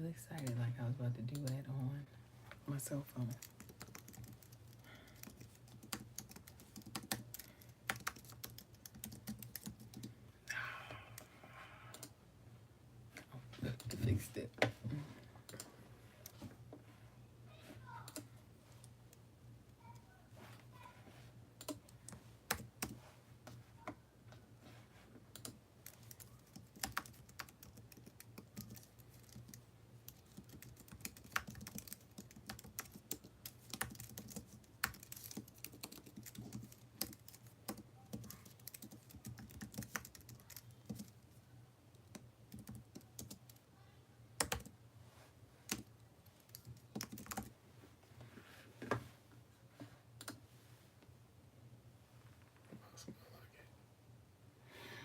was excited like I was about to do that on my cell phone. I fixed it.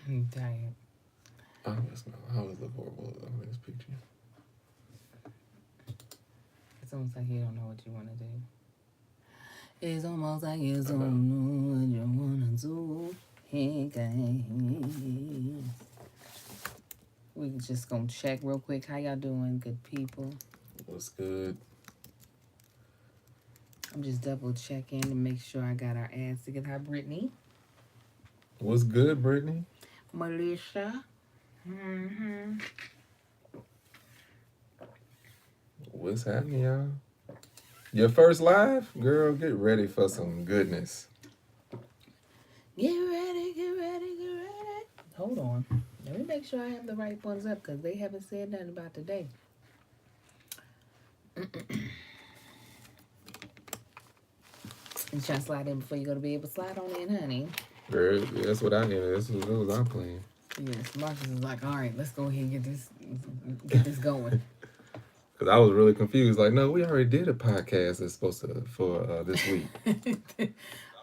I'm tired. I always look horrible on this picture. It's almost like you don't know what you want to do. It's almost like you don't know what you want to do. Hey, guys. We just gonna check real quick. How y'all doing, good people? What's good? I'm just double checking to make sure I got our ads together. Hi, Brittany. What's good, Brittany? Melissa. Mm-hmm. What's happening, y'all? Your first live? Girl, get ready for some goodness. Get ready, get ready, get ready. Hold on. Let me make sure I have the right ones up because they haven't said nothing about today. You trying to slide in before you go to bed, but slide on in, honey. Girl, that's what I did. That's what I'm playing. Yes, Marcus is like, all right, let's go ahead and get this going. Because I was really confused. Like, no, we already did a podcast that's supposed to for this week.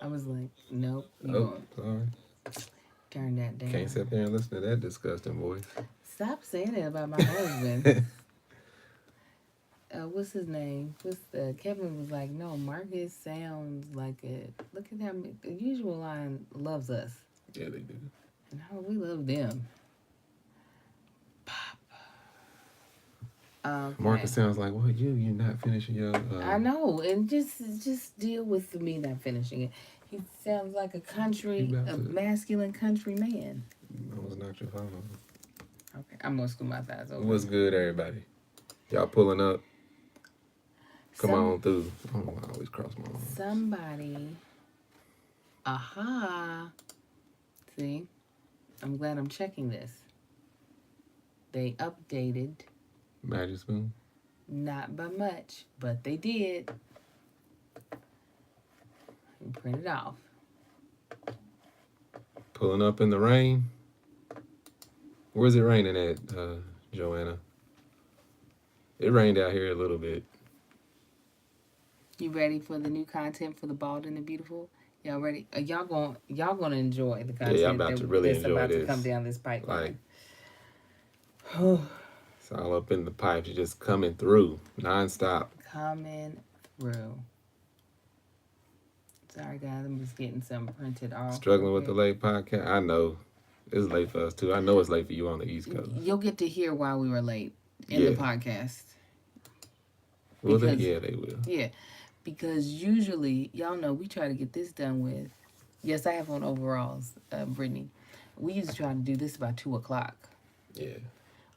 I was like, nope. Sorry. Turn that down. Can't sit there and listen to that disgusting voice. Stop saying that about my husband. What's his name? Kevin was like, no, Marcus sounds like it. Look at him. The usual line loves us. Yeah, they do. And how we love them. Pop. Okay. Marcus sounds like, well, you're not finishing your... I know, and just deal with me not finishing it. He sounds like a masculine country man. I was not your father. Okay, I'm gonna scoot my thighs over. What's good, everybody? Y'all pulling up? Come on through. I always cross my arms. Somebody. Aha. See? I'm glad I'm checking this. They updated. Magic Spoon? Not by much, but they did. And print it off. Pulling up in the rain? Where's it raining at, Joanna? It rained out here a little bit. You ready for the new content for the Bald and the Beautiful? Y'all ready? Y'all gonna enjoy the content. Yeah, y'all about to really enjoy this. To come down this pipeline. It's all up in the pipes. You're just coming through, nonstop. Coming through. Sorry, guys. I'm just getting some printed off. Struggling with the late podcast? I know. It's late for us, too. I know it's late for you on the East Coast. You'll get to hear why we were late in the podcast. Will they? Yeah, they will. Yeah. Because usually, y'all know, we try to get this done with... Yes, I have on overalls, Brittany. We used to try to do this about 2 o'clock. Yeah.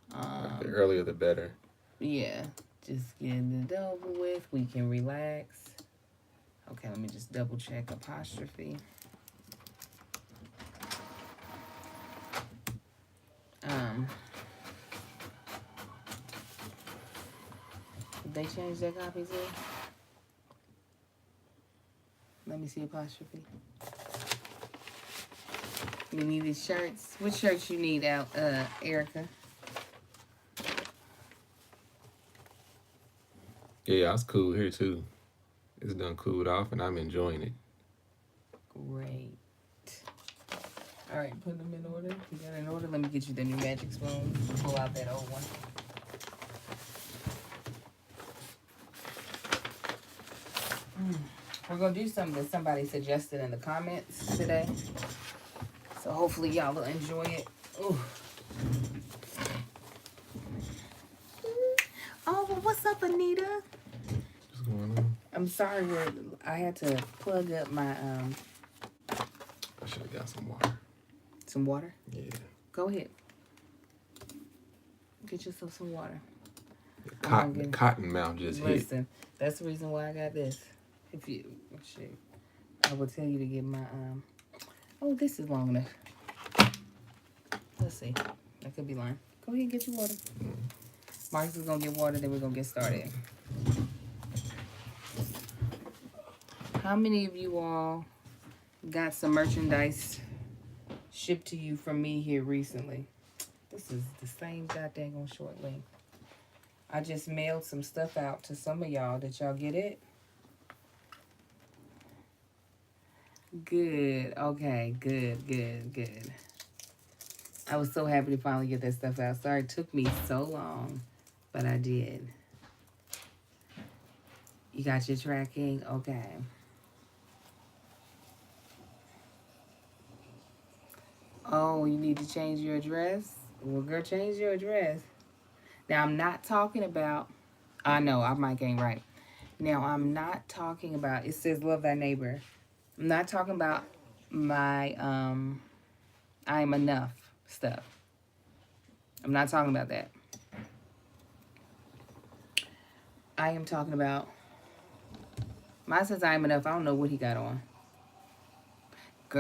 The earlier, the better. Yeah. Just getting it over with. We can relax. Okay, let me just double check apostrophe. Did they change their copies here? Let me see apostrophe. You need these shirts. Which shirts you need out, Erica? Yeah, it's cool here too. It's done cooled off and I'm enjoying it. Great. All right, put them in order. You got in order. Let me get you the new magic spoon. Pull out that old one. We're going to do something that somebody suggested in the comments today. So hopefully y'all will enjoy it. Ooh. Oh, sorry, I had to plug up my I should have got some water. Some water? Yeah. Go ahead. Get yourself some water. The cotton mouth just hit. Listen, that's the reason why I got this. If you, shit, I will tell you to get my oh, this is long enough. Let's see. I could be lying. Go ahead and get your water. Marcus is gonna get water, then we're gonna get started. How many of you all got some merchandise shipped to you from me here recently? This is the same goddamn short link. I just mailed some stuff out to some of y'all. Did y'all get it? Good. Okay. Good. I was so happy to finally get that stuff out. Sorry it took me so long, but I did. You got your tracking? Okay. Oh, you need to change your address? Well, girl, change your address. Now, I'm not talking about... I know, I might get right. Now, I'm not talking about... It says love thy neighbor. I'm not talking about my I am enough stuff. I'm not talking about that. I am talking about... Mine says I am enough. I don't know what he got on.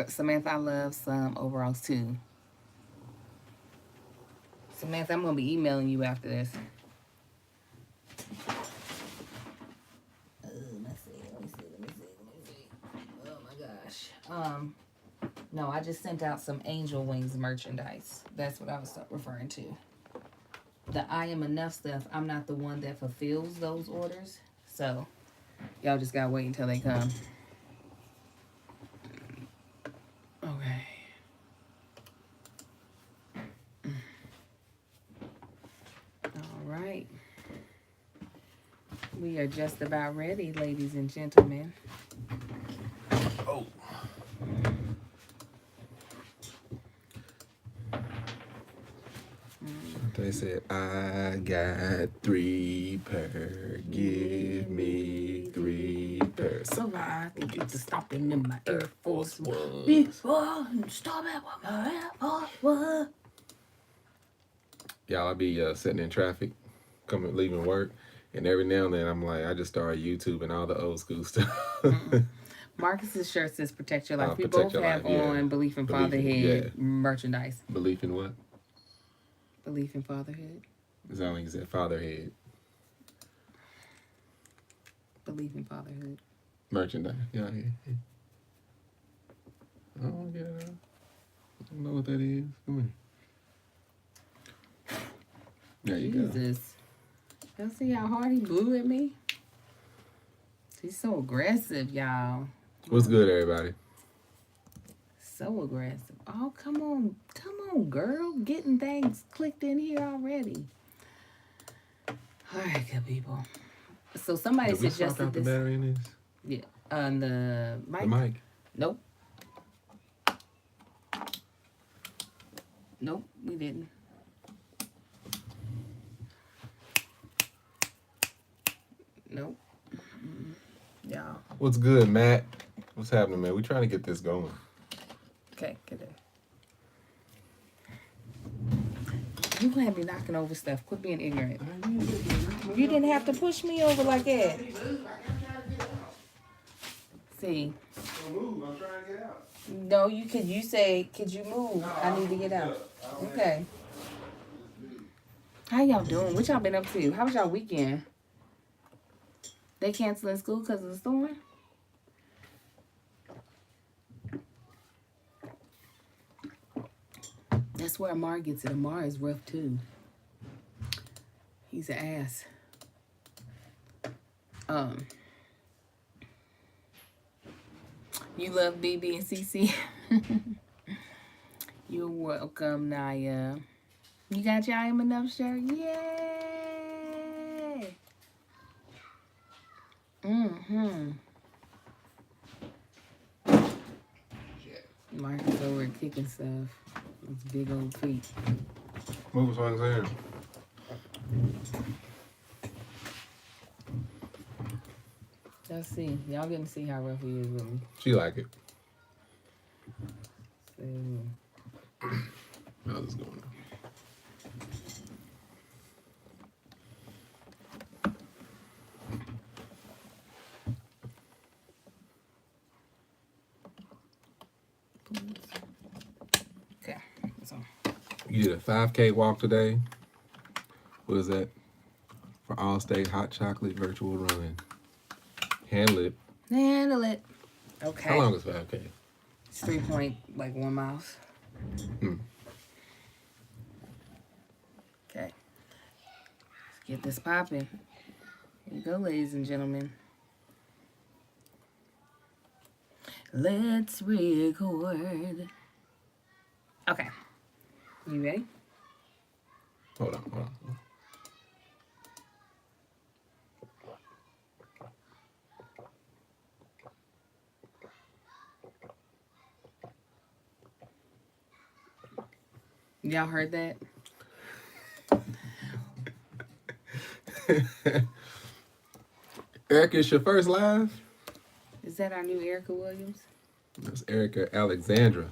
Samantha, I love some overalls too. Samantha, I'm going to be emailing you after this. Let me see. Oh my gosh. No, I just sent out some Angel Wings merchandise. That's what I was referring to. The I am enough stuff, I'm not the one that fulfills those orders. So, y'all just gotta wait until they come. Okay. All right. We are just about ready, ladies and gentlemen. Oh. They said, I got 3 pair. Give me 3 pairs. So I can get to stomping in my Air Force One. Before stomping with my Air Force One. Y'all, I be sitting in traffic, leaving work, and every now and then I'm like, I just start YouTubing all the old school stuff. Marcus's shirt says "Protect Your Life." We Protect both Your have Life, yeah. on Belief in Fatherhood merchandise. Belief in what? Belief in Fatherhood. It's only you said fatherhead. Belief in Fatherhood. Merchandise. Yeah. I don't get it. I don't know what that is. Come here. There you go. Jesus. Y'all see how hard he blew at me? He's so aggressive, y'all. What's good, everybody? So aggressive. Oh, come on, girl. Getting things clicked in here already. All right, good people. So somebody Did we suggested swap out this. the battery in this? Yeah, on the mic. The mic? Nope. Nope, we didn't. Nope. Y'all. What's good, Matt? What's happening, man? We trying to get this going. Okay, get it. You can't be knocking over stuff. Quit being ignorant. You didn't have to push me over like that. See. Move. I'm trying to get out. No, you could. You say, could you move? I need to get out. Okay. How y'all doing? What y'all been up to? How was y'all weekend? They canceling school because of the storm? That's where Amar gets it. Amar is rough too. He's an ass. You love BB and CC? You're welcome, Naya. You got your I Am Enough shirt? Yay! Mm-hmm. Marcus over here kicking stuff. Those big old feet. Move so I can see him. Let's see. Y'all getting to see how rough he is with me. She like it. So, How's this going on? okay. So, You did a 5K walk today. What is that? For Allstate Hot Chocolate Virtual Run. Handle it. handle it. Okay. How long is 5K? It's 3.1 miles. Okay. Let's get this popping. Here you go, ladies and gentlemen. Let's record. Okay. You ready? Hold on. Y'all heard that? Erica, it's your first live? Is that our new Erica Williams? That's Erica Alexandra.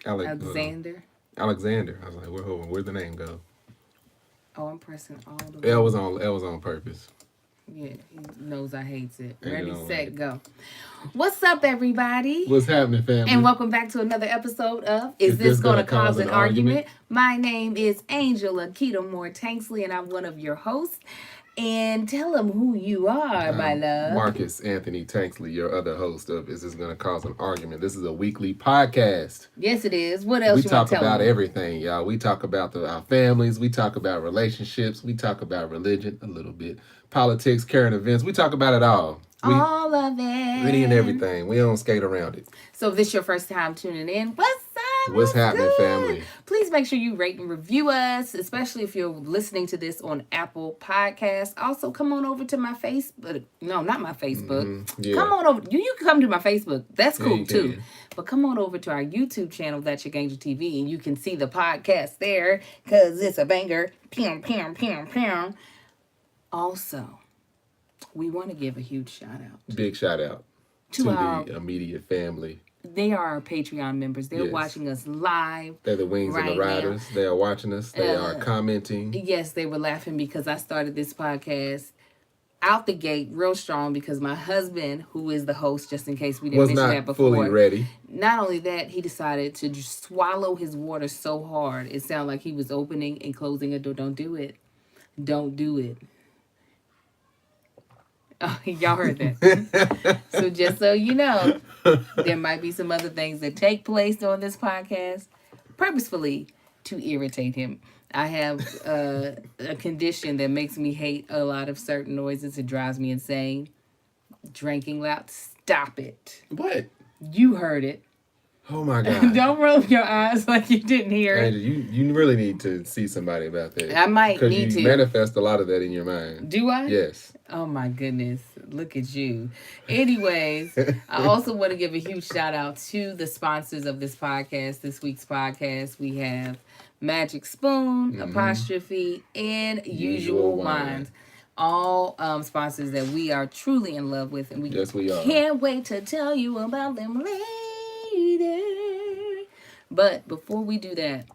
Alexander? Alexander. I was like, where'd the name go? Oh, I'm pressing all the That was on purpose. Yeah, he knows I hates it. Ain't Ready, it all set, right. go. What's up, everybody? What's happening, family? And welcome back to another episode of Is This Gonna Cause an Argument? My name is Angel Akita Moore Tanksley, and I'm one of your hosts. And tell them who you are, my love. Marcus Anthony Tanksley, your other host of Is This Gonna Cause an Argument? This is a weekly podcast. Yes, it is. What else We you talk want to tell about them? everything, y'all. We talk about our families. We talk about relationships. We talk about religion a little bit. Politics, current events. We talk about it all. All of it. Any and everything. We don't skate around it. So if this is your first time tuning in, what's up? What's happening, good? family? Please make sure you rate and review us, especially if you're listening to this on Apple Podcasts. Also, come on over to my Facebook. No, not my Facebook. Yeah. Come on over. You can come to my Facebook. That's Yeah, cool, you too. can. But come on over to our YouTube channel, That's Your Angel TV, and you can see the podcast there, because it's a banger. Pam, pam, pam, pam. Also, we want to give a huge shout out. Big shout out To our- the immediate family. They are our Patreon members. They're Yes. watching us live. They're the wings and Right the riders. They are watching us. They are commenting. Yes, they were laughing because I started this podcast out the gate real strong because my husband, who is the host, just in case we didn't Was mention that not before, fully ready. not only that, he decided to just swallow his water so hard. It sounded like he was opening and closing a door. Don't do it. Don't do it. Oh, y'all heard that. So just so you know, there might be some other things that take place on this podcast purposefully to irritate him. I have a condition that makes me hate a lot of certain noises. It drives me insane. Drinking loud. Stop it. What? You heard it. Oh my God. Don't roll your eyes like you didn't hear it. Angel, you really need to see somebody about that. I might need Because to. you manifest a lot of that in your mind. Do I? Yes. Oh my goodness. Look at you. Anyways, I also want to give a huge shout out to the sponsors of this podcast. This week's podcast, we have Magic Spoon, Apostrophe, and Usual Wines. All sponsors that we are truly in love with. And we Yes, we are. can't wait to tell you about them later. But before we do that,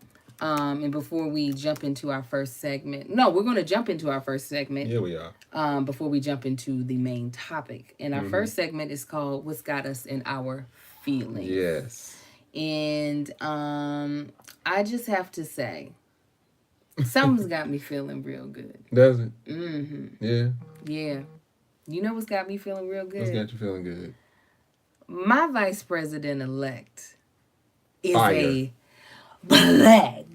and before we jump into our first segment, no, we're going to jump into our first segment. Yeah, we are. Before we jump into the main topic. And our first segment is called What's Got Us in Our Feelings. Yes. And I just have to say, something's got me feeling real good. Does it? Mm-hmm. Yeah. Yeah. You know what's got me feeling real good? What's got you feeling good? My vice president-elect is Fire. a black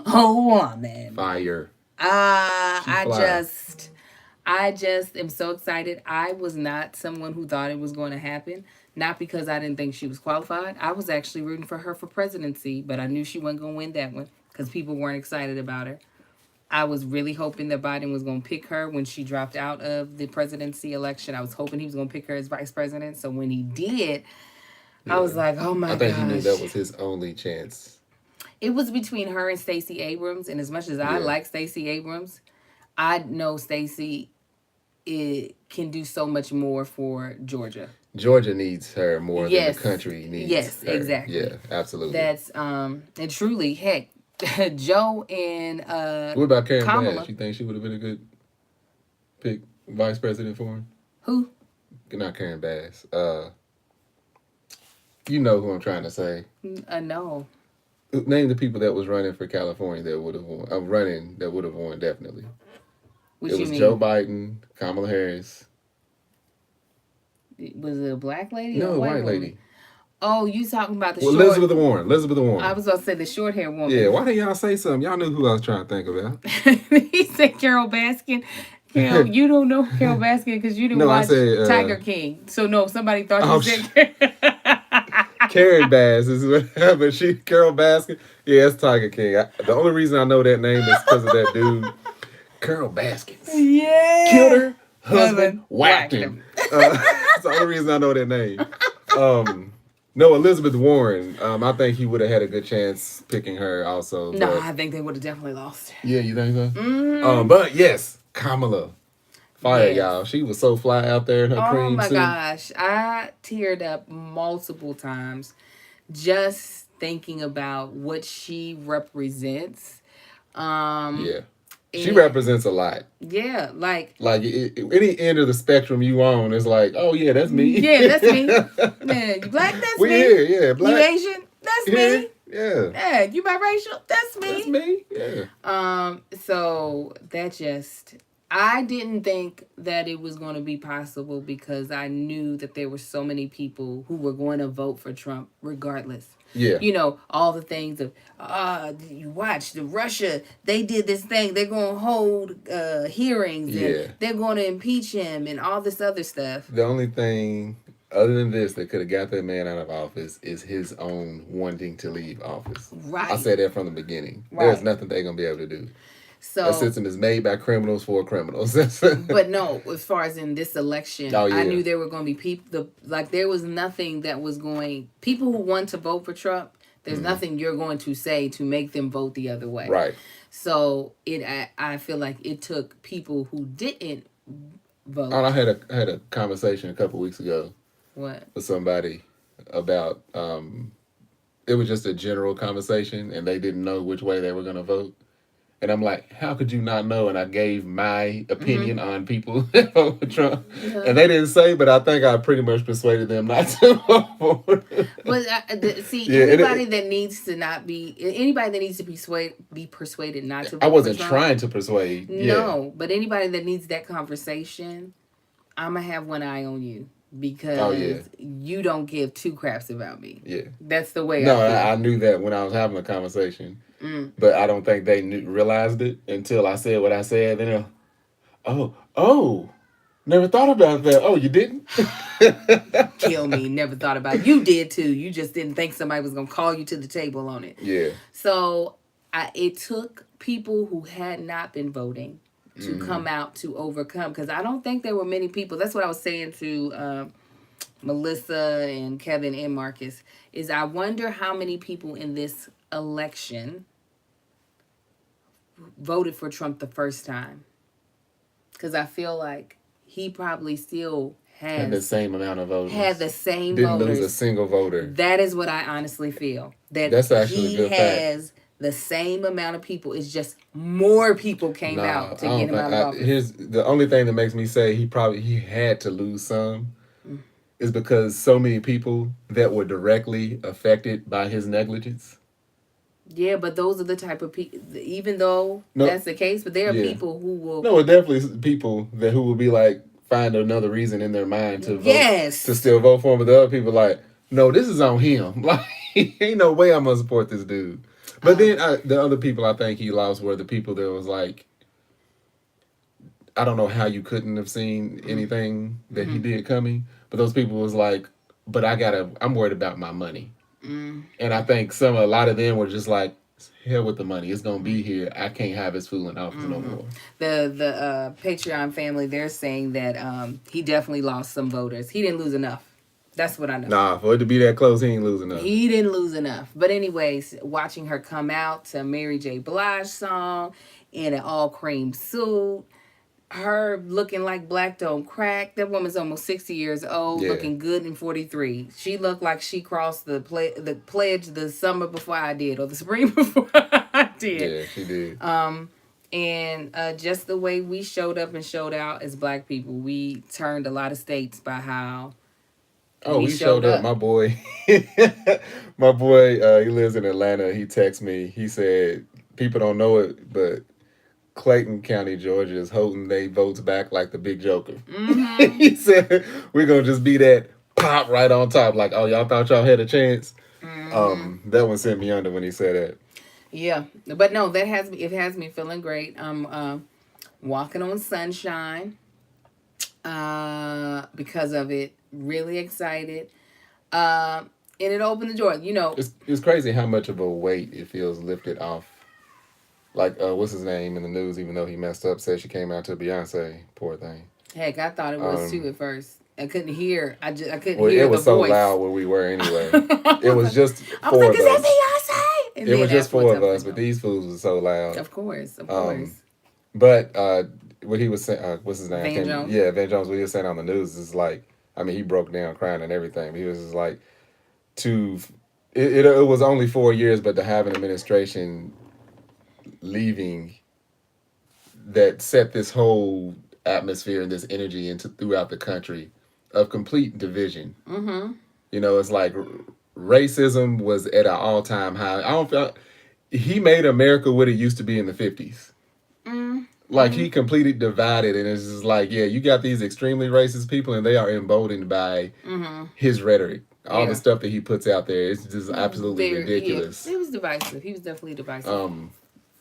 woman. Fire. I fly. just am so excited. I was not someone who thought it was going to happen. Not because I didn't think she was qualified. I was actually rooting for her for presidency, but I knew she wasn't going to win that one because people weren't excited about her. I was really hoping that Biden was going to pick her when she dropped out of the presidency election. I was hoping he was going to pick her as vice president. So when he did, I was like, oh my gosh. I think he knew that was his only chance. It was between her and Stacey Abrams. And as much as I like Stacey Abrams, I know Stacey it can do so much more for Georgia. Georgia needs her more than the Yes. country needs Yes, her. exactly. Yeah, absolutely. That's and truly, heck, Joe and What about Karen Kamala. Bass? You think she would have been a good pick vice president for him? Who? Not Karen Bass. You know who I'm trying to say. No. Name the people that was running for California that would have won. Running that would have won definitely. What It you was mean? Joe Biden, Kamala Harris. Was it a black lady? No, or a white lady. Oh, you talking about the short? Elizabeth Warren. Elizabeth Warren. I was going to say the short hair woman. Yeah, why didn't y'all say something? Y'all knew who I was trying to think about. He said Carol Baskin. Carol, you don't know Carol Baskin because you didn't watch Tiger King. So no, somebody thought you said Carrie Bass is what, but Carol Baskin. Yeah, it's Tiger King. The only reason I know that name is because of that dude, Carol Baskins. Yeah. Killed her husband, whacked him. That's the only reason I know that name. No, Elizabeth Warren. I think he would have had a good chance picking her also. No, I think they would have definitely lost. Yeah, you think so? Mm-hmm. But yes, Kamala. Fire, y'all. She was so fly out there in her cream suit. Oh, my gosh. I teared up multiple times just thinking about what she represents. Yeah. She represents a lot. Yeah, like any end of the spectrum you on is like, oh yeah, that's me. Yeah, that's me. Man, you black, that's me. Here, yeah, black. You Asian, that's me. Yeah. Yeah, you biracial, that's me. That's me. Yeah. So that just, I didn't think that it was going to be possible because I knew that there were so many people who were going to vote for Trump regardless. Yeah. You know, all the things of, you watch Russia, they did this thing. They're going to hold hearings and they're going to impeach him and all this other stuff. The only thing other than this that could have got that man out of office is his own wanting to leave office. Right. I said that from the beginning. Right. There's nothing they're going to be able to do. So, that system is made by criminals for criminals. But no, as far as in this election, I knew there were going to be people, there was nothing that was going, people who want to vote for Trump, there's nothing you're going to say to make them vote the other way. Right. So I feel like it took people who didn't vote. I had a conversation a couple weeks ago. What? With somebody about, it was just a general conversation and they didn't know which way they were going to vote. And I'm like, how could you not know? And I gave my opinion on people that vote for Trump. Yeah. And they didn't say, but I think I pretty much persuaded them not to vote for him. But anybody that needs to be persuaded not to vote I wasn't for Trump, trying to persuade. No, but anybody that needs that conversation, I'm going to have one eye on you. Because you don't give two craps about me. Yeah. That's the way I feel. I knew that when I was having a conversation. But I don't think they realized it until I said what I said. Then never thought about that. Oh, you didn't? Kill me. Never thought about it. You did too. You just didn't think somebody was going to call you to the table on it. Yeah. So it took people who had not been voting to come out to overcome. Because I don't think there were many people. That's what I was saying to Melissa and Kevin and Marcus. Is I wonder how many people in this election voted for Trump the first time. Because I feel like he probably still had the same amount of voters. Had the same Didn't voters. Lose a single voter. That is what I honestly feel. That's actually he a good has fact. The same amount of people. It's just more people came out to get him out of office. Here's the only thing that makes me say he had to lose some is because so many people that were directly affected by his negligence. Yeah, but those are the type of people, even though that's the case, but there are people who will... No, definitely people who will be like, find another reason in their mind to vote, to still vote for him, but the other people like, no, this is on him. Like, ain't no way I'm going to support this dude. But then the other people I think he lost were the people that was like, I don't know how you couldn't have seen anything that he did coming, but those people was like, but I'm worried about my money. And I think a lot of them were just like, hell with the money. It's going to be here. I can't have his fool in office no more. The Patreon family, they're saying that he definitely lost some voters. He didn't lose enough. That's what I know. Nah, for it to be that close, he ain't losing enough. He didn't lose enough. But anyways, watching her come out to Mary J. Blige song in an all cream suit, her looking like black don't crack. That woman's almost 60 years old, looking good in 43. She looked like she crossed the pledge the summer before I did, or the spring before I did. Yeah, she did. And just the way we showed up and showed out as black people, we turned a lot of states by how. Oh, we showed up. My boy, he lives in Atlanta. He texted me. He said, people don't know it, but Clayton County, Georgia is holding their votes back like the big joker. Mm-hmm. He said, we're going to just be that pop right on top. Like, oh, y'all thought y'all had a chance? Mm-hmm. That one sent me under when he said that. Yeah. But no, it has me feeling great. I'm walking on sunshine because of it. Really excited. And it opened the door. You know, it's crazy how much of a weight it feels lifted off. Like, what's his name in the news, even though he messed up, said she came out to Beyonce. Poor thing. Heck, I thought it was too at first. I couldn't hear. I couldn't hear the voice. It was so loud where we were anyway. It was just I was like, is that Beyonce? And it was just four of us, but these fools were so loud. Of course. But what he was saying, what's his name? Van Jones. Yeah, Van Jones, what he was saying on the news is like, I mean, he broke down crying and everything. But he was just like, it was only 4 years, but to have an administration leaving that set this whole atmosphere and this energy into throughout the country of complete division. Mm-hmm. You know, it's like racism was at an all-time high. I don't feel he made America what it used to be in the 50s. Mm-hmm. Like, he completely divided, and it's just like, yeah, you got these extremely racist people, and they are emboldened by his rhetoric. All the stuff that he puts out there, it's just absolutely ridiculous. He was divisive. He was definitely divisive.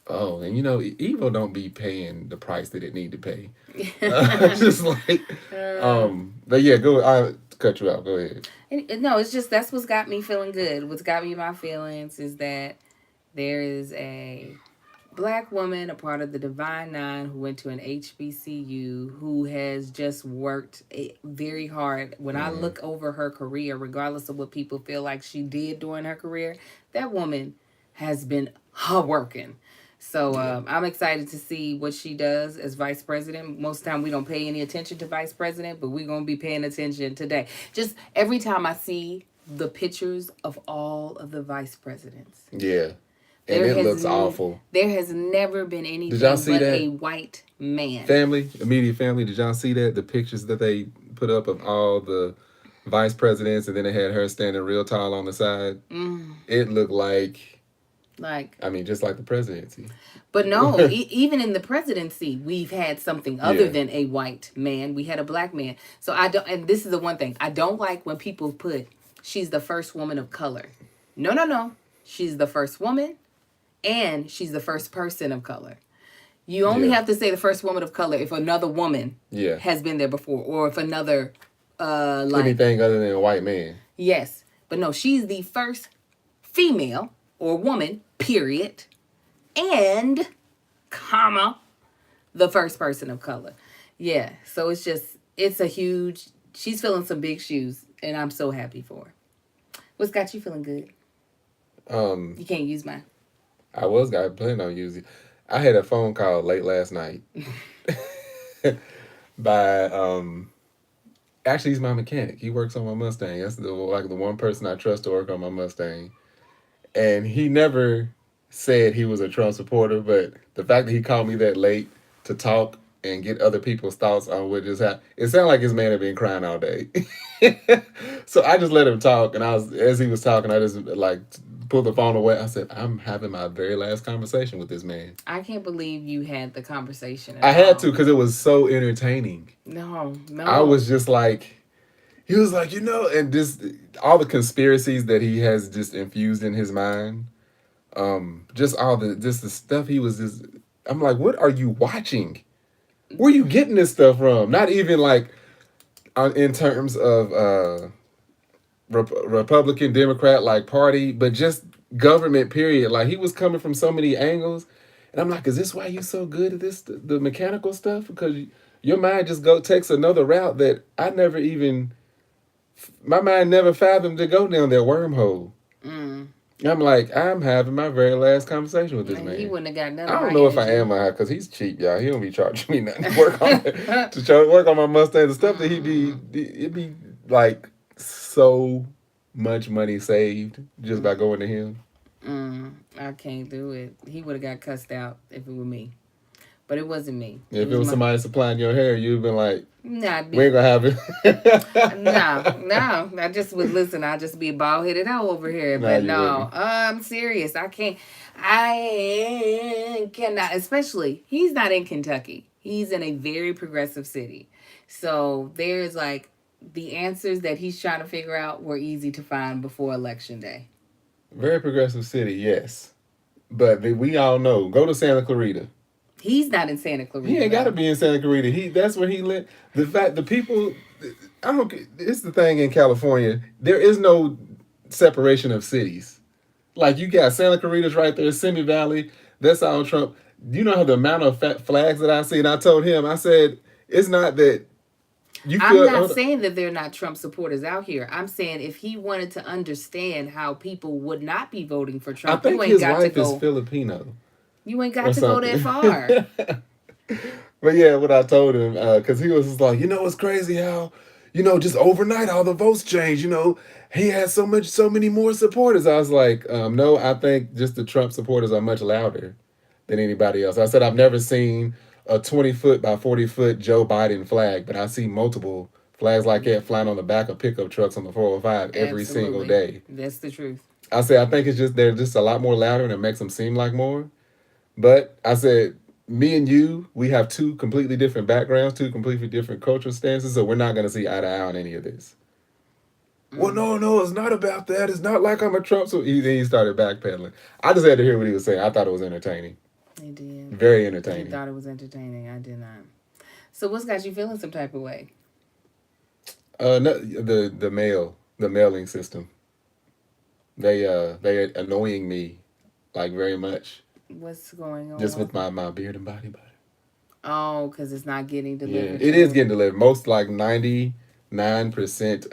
Oh, and you know, evil don't be paying the price that it need to pay. Just like, but yeah, go. I'll cut you out. Go ahead. No, it's just that's what's got me feeling good. What's got me in my feelings is that there is a Black woman, a part of the Divine Nine, who went to an HBCU, who has just worked very hard. When I look over her career, regardless of what people feel like she did during her career, that woman has been working. So I'm excited to see what she does as vice president. Most of the time we don't pay any attention to vice president, but we're going to be paying attention today. Just every time I see the pictures of all of the vice presidents. Yeah. And it looks awful. There has never been anything but a white man. Immediate family. Did y'all see that? The pictures that they put up of all the vice presidents, and then they had her standing real tall on the side. It looked like, I mean, just like the presidency. But no, even in the presidency, we've had something other than a white man. We had a black man. So I don't, and this is the one thing, I don't like when people put, she's the first woman of color. No. She's the first woman. And she's the first person of color. You only have to say the first woman of color if another woman has been there before, or if another anything other than a white man. Yes, but no, she's the first female or woman, period, and the first person of color. Yeah, so it's a huge. She's filling some big shoes, and I'm so happy for her. What's got you feeling good? You can't use mine. I planning on using. I had a phone call late last night by actually he's my mechanic. He works on my Mustang. That's the one person I trust to work on my Mustang. And he never said he was a Trump supporter, but the fact that he called me that late to talk and get other people's thoughts on what just happened, it sounded like his man had been crying all day. So I just let him talk, and as he was talking, I just pulled the phone away. I said, I'm having my very last conversation with this man. I can't believe you had the conversation. I had to, because it was so entertaining. No. I was just like, he was like, and just all the conspiracies that he has just infused in his mind. Just the stuff he was just, I'm like, what are you watching? Where are you getting this stuff from? Not even in terms of, Republican, Democrat, party, but just government, period. He was coming from so many angles. And I'm like, is this why you're so good at this, the mechanical stuff? Because your mind just takes another route that my mind never fathomed to go down that wormhole. I'm like, I'm having my very last conversation with this And man. he wouldn't have got none I of don't my know if I energy. am or not, because he's cheap, y'all. He don't be charging me nothing to work on to try to work on my Mustang. The stuff that it'd be like so much money saved just by going to him. I can't do it. He would have got cussed out if it were me. But it wasn't me. If it was somebody supplying your hair, you'd been like, Nah, we ain't gonna have it. no. I just would listen. I'd just be a bald headed out over here. Nah, But you no, wouldn't. I'm serious. I cannot. Especially, he's not in Kentucky. He's in a very progressive city. So there's like the answers that he's trying to figure out were easy to find before election day. Very progressive city, yes. But we all know, go to Santa Clarita. He's not in Santa Clarita. He ain't got to though. be in Santa Clarita. That's where he live. The people, I don't. It's the thing in California. There is no separation of cities. Like you got Santa Clarita's right there, Simi Valley. That's all Trump. You know the amount of flags that I see, and I told him, I said, it's not that you I'm feel. not saying that they're not Trump supporters out here. I'm saying if he wanted to understand how people would not be voting for I Trump, think his wife is Filipino. You ain't got to go that far. But yeah, what I told him, because he was just like, it's crazy how, just overnight all the votes changed. He has so many more supporters. I was like, no, I think just the Trump supporters are much louder than anybody else. I said I've never seen a 20-foot by 40-foot Joe Biden flag, but I see multiple flags like that flying on the back of pickup trucks on the 405 every single day. That's the truth. I said I think it's just they're just a lot more louder and it makes them seem like more. But I said, me and you, we have two completely different backgrounds, two completely different cultural stances, so we're not going to see eye to eye on any of this. Well, no, it's not about that. It's not like I'm a Trump. So he started backpedaling. I just had to hear what he was saying. I thought it was entertaining. He did. Very entertaining. He thought it was entertaining. I did not. So what's got you feeling some type of way? No, the mailing system. They annoying me, like very much. What's going on? Just with my beard and body butter. Oh, because it's not getting delivered. Yeah, it is getting delivered. Most like 99%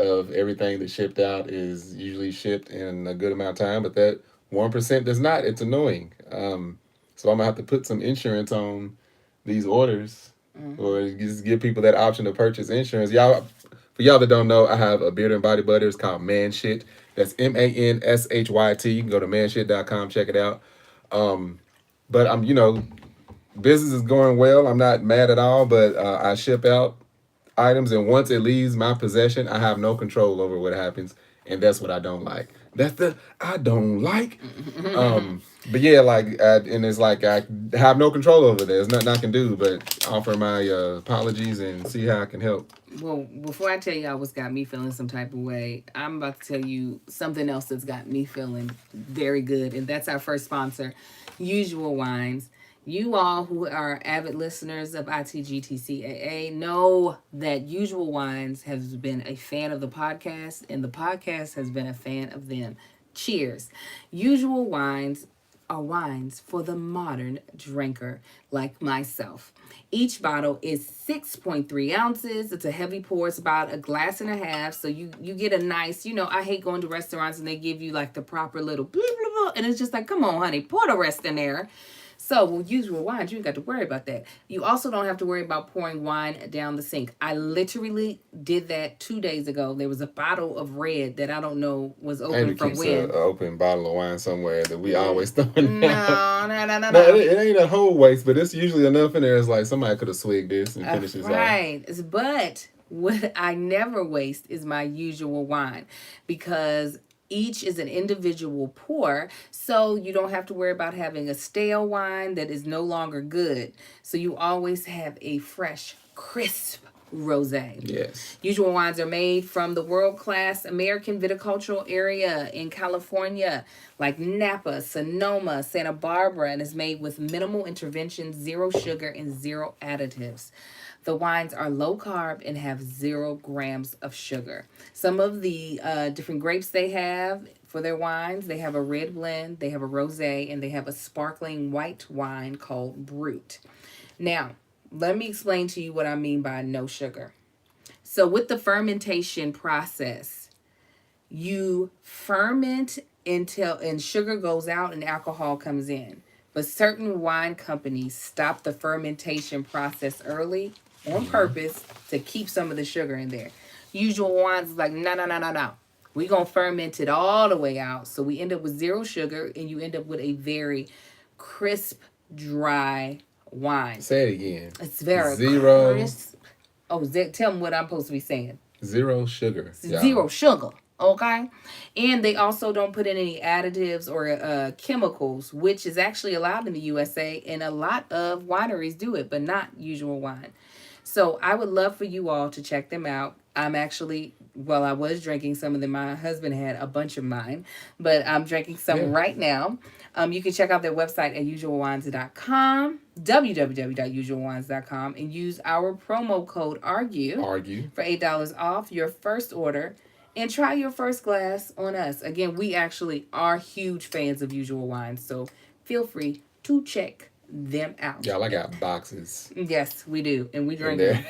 of everything that's shipped out is usually shipped in a good amount of time, but that 1% does not. It's annoying. So I'm gonna have to put some insurance on these orders, or just give people that option to purchase insurance. For y'all that don't know, I have a beard and body butter. It's called Man Shit. That's MANSHYT. You can go to manshit.com, check it out. But business is going well. I'm not mad at all, but I ship out items, and once it leaves my possession, I have no control over what happens, and that's what I don't like. I don't like. But yeah, and it's like I have no control over that. There's nothing I can do but offer my apologies and see how I can help. Well, before I tell y'all what's got me feeling some type of way, I'm about to tell you something else that's got me feeling very good, and that's our first sponsor, Usual Wines. You all who are avid listeners of ITGTCAA know that Usual Wines has been a fan of the podcast, and the podcast has been a fan of them. Cheers. Usual Wines are wines for the modern drinker like myself. Each bottle is 6.3 ounces. It's a heavy pour. It's about a glass and a half. So you get a nice, I hate going to restaurants and they give you like the proper little blah, blah, blah. And it's just like, come on, honey, pour the rest in there. So with Usual Wines, you ain't got to worry about that. You also don't have to worry about pouring wine down the sink. I literally did that 2 days ago. There was a bottle of red that I don't know was open from when. An open bottle of wine somewhere that we always throwing out. No. It ain't a whole waste, but it's usually enough in there. It's like somebody could have swigged this and finished this off. Right. But what I never waste is my Usual Wine, because each is an individual pour, so you don't have to worry about having a stale wine that is no longer good. So you always have a fresh, crisp rosé. Yes. Usual Wines are made from the world-class American viticultural area in California, like Napa, Sonoma, Santa Barbara, and is made with minimal intervention, 0 sugar, and 0 additives. The wines are low carb and have 0 grams of sugar. Some of the different grapes they have for their wines, they have a red blend, they have a rosé, and they have a sparkling white wine called Brut. Now, let me explain to you what I mean by no sugar. So with the fermentation process, you ferment and sugar goes out and alcohol comes in. But certain wine companies stop the fermentation process early on purpose to keep some of the sugar in there. Usual Wines is like, no. We're going to ferment it all the way out. So we end up with zero sugar, and you end up with a very crisp, dry wine. Say it again. It's very zero. Crisp. Oh, tell them what I'm supposed to be saying. Zero sugar. Zero sugar. Okay. And they also don't put in any additives or chemicals, which is actually allowed in the USA. And a lot of wineries do it, but not Usual Wine. So I would love for you all to check them out. I'm actually, well, I was drinking some of them. My husband had a bunch of mine, but I'm drinking some right now. You can check out their website at usualwines.com, www.usualwines.com, and use our promo code ARGUE for $8 off your first order. And try your first glass on us. Again, we actually are huge fans of Usual Wines, so feel free to check them out. Y'all, I got boxes. Yes, we do. And we drink them.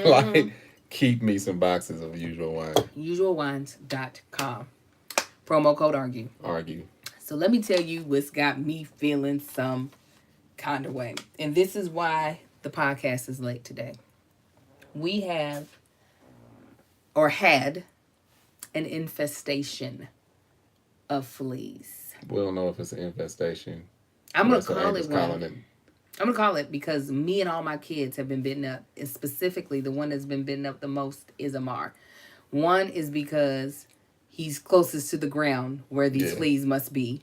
Like, keep me some boxes of Usual Wine. Usualwines.com. Promo code ARGUE. Argue. So let me tell you what's got me feeling some kind of way. And this is why the podcast is late today. We have, or had, an infestation of fleas. We don't know if it's an infestation. I'm going to call it one. I'm going to call it because me and all my kids have been bitten up. And specifically, the one that's been bitten up the most is Amar. One is because he's closest to the ground where these fleas must be.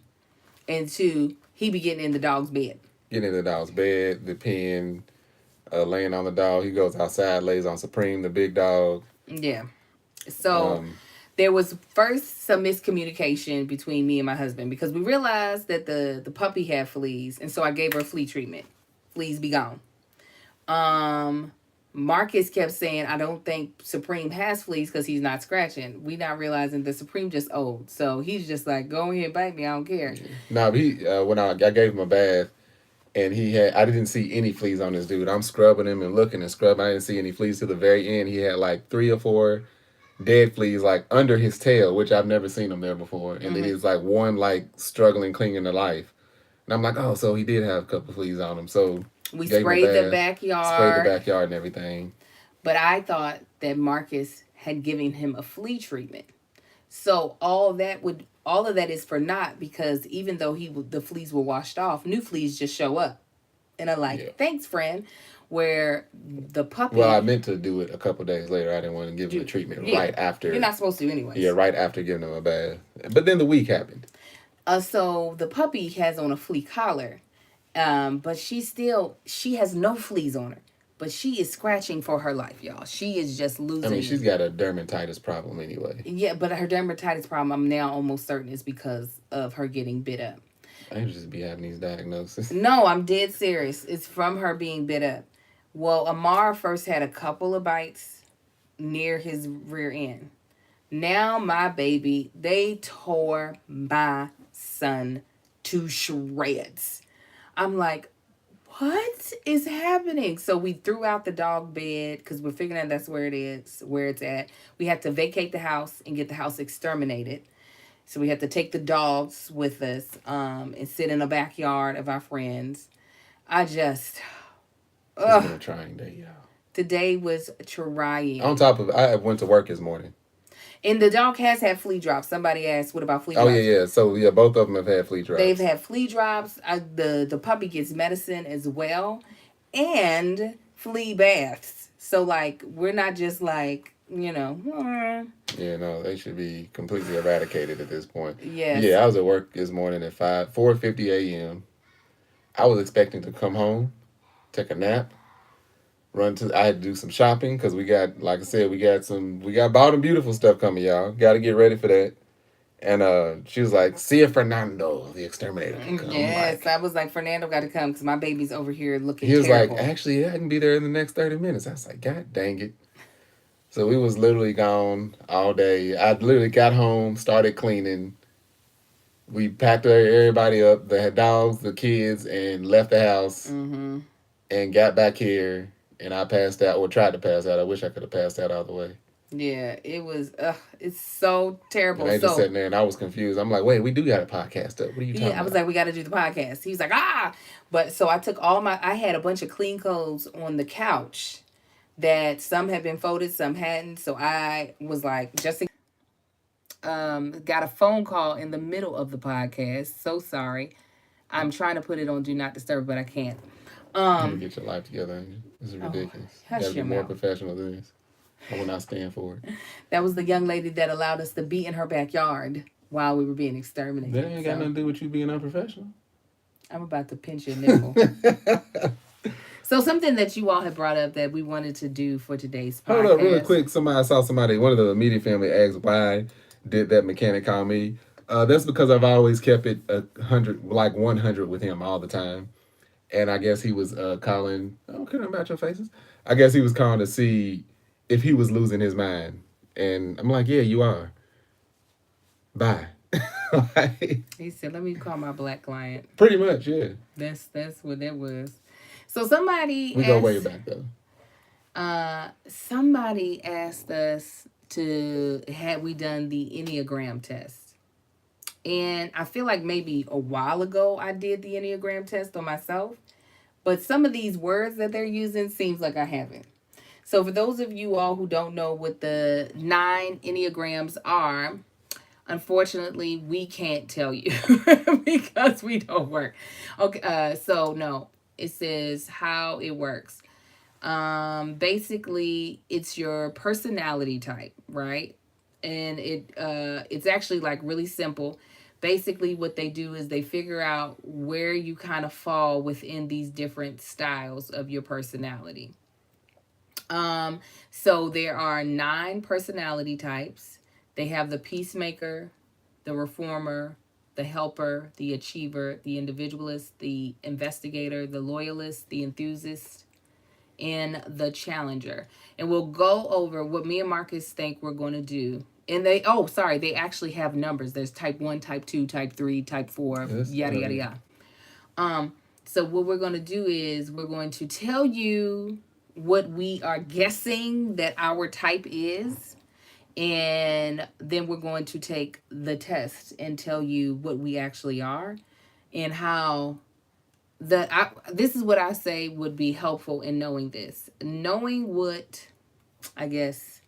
And two, he be getting in the dog's bed. Getting in the dog's bed, the pen, laying on the dog. He goes outside, lays on Supreme, the big dog. Yeah. So there was first some miscommunication between me and my husband because we realized that the puppy had fleas, and so I gave her flea treatment. Fleas be gone. Marcus kept saying, I don't think Supreme has fleas because he's not scratching. We not realizing that Supreme just old. So he's just like, go ahead, bite me. I don't care. No, but he when I gave him a bath, and I didn't see any fleas on this dude. I'm scrubbing him and looking and scrubbing. I didn't see any fleas to the very end. He had like 3 or 4 dead fleas like under his tail, which I've never seen him there before. And then he's like one like struggling, clinging to life. And I'm like, oh, so he did have a couple of fleas on him. So we sprayed the backyard. Sprayed the backyard and everything. But I thought that Marcus had given him a flea treatment. So all of that is for naught because even though the fleas were washed off, new fleas just show up. And I'm like, thanks, friend. Where the puppy... Well, I meant to do it a couple days later. I didn't want to give him the treatment right after. You're not supposed to anyways. Yeah, right after giving him a bath. But then the week happened. So the puppy has on a flea collar. But she has no fleas on her. But she is scratching for her life, y'all. She is just losing... I mean, she's got a dermatitis problem anyway. Yeah, but her dermatitis problem, I'm now almost certain, is because of her getting bit up. I just be having these diagnoses. No, I'm dead serious. It's from her being bit up. Well, Amar first had a couple of bites near his rear end. Now, my baby, they tore my son to shreds. I'm like, what is happening? So we threw out the dog bed because we're figuring out that's where it is, where it's at. We had to vacate the house and get the house exterminated. So we had to take the dogs with us and sit in the backyard of our friends. It's been a trying day, y'all. Today was trying. On top of it, I went to work this morning. And the dog has had flea drops. Somebody asked, what about flea drops? Oh, yeah. So, both of them have had flea drops. They've had flea drops. The puppy gets medicine as well. And flea baths. So, like, we're not just like, Yeah, no, they should be completely eradicated at this point. Yes. Yeah, I was at work this morning at 4:50 a.m. I was expecting to come home, take a nap, I had to do some shopping because we got, like I said, we got Bold and Beautiful stuff coming, y'all. Got to get ready for that. And she was like, see if Fernando, the exterminator, can come. Yes, I was like, Fernando got to come because my baby's over here looking terrible. He was terrible. like, actually, I can be there in the next 30 minutes. I was like, God dang it. So we was literally gone all day. I literally got home, started cleaning. We packed everybody up, the dogs, the kids, and left the house and got back here. And I passed out, or tried to pass out. I wish I could have passed out all the way. Yeah, it was. It's so terrible. And they just sitting there, and I was confused. I'm like, wait, we do got a podcast up. What are you talking about? I was like, we got to do the podcast. He was like, But so I took I had a bunch of clean clothes on the couch that some had been folded, some hadn't. So I was like, got a phone call in the middle of the podcast. So sorry. I'm trying to put it on Do Not Disturb, but I can't. You get your life together. This is ridiculous. You gotta be more professional than this. I will not stand for it. That was the young lady that allowed us to be in her backyard while we were being exterminated. That ain't got nothing to do with you being unprofessional. I'm about to pinch your nipple. So something that you all had brought up that we wanted to do for today's podcast. Hold up, really quick. I saw somebody, one of the immediate family asked, why did that mechanic call me? That's because I've always kept it 100 with him all the time. And I guess he was calling, oh, couldn't about your faces? I guess he was calling to see if he was losing his mind. And I'm like, yeah, you are. Bye. He said, let me call my black client. Pretty much, yeah. That's what that was. So somebody go way back though. Somebody asked us had we done the Enneagram test. And I feel like maybe a while ago I did the Enneagram test on myself. But some of these words that they're using seems like I haven't. So for those of you all who don't know what the 9 Enneagrams are, unfortunately, we can't tell you because we don't work. Okay, so no, it says how it works. Basically, it's your personality type, right? And it's actually like really simple. Basically, what they do is they figure out where you kind of fall within these different styles of your personality. So there are 9 personality types. They have the peacemaker, the reformer, the helper, the achiever, the individualist, the investigator, the loyalist, the enthusiast, and the challenger. And we'll go over what me and Marcus think we're going to do. And they actually have numbers. There's type 1, type 2, type 3, type 4, yada, yada, yada. So what we're going to do is we're going to tell you what we are guessing that our type is. And then we're going to take the test and tell you what we actually are and how this is what I say would be helpful in knowing this. Knowing what, I guess,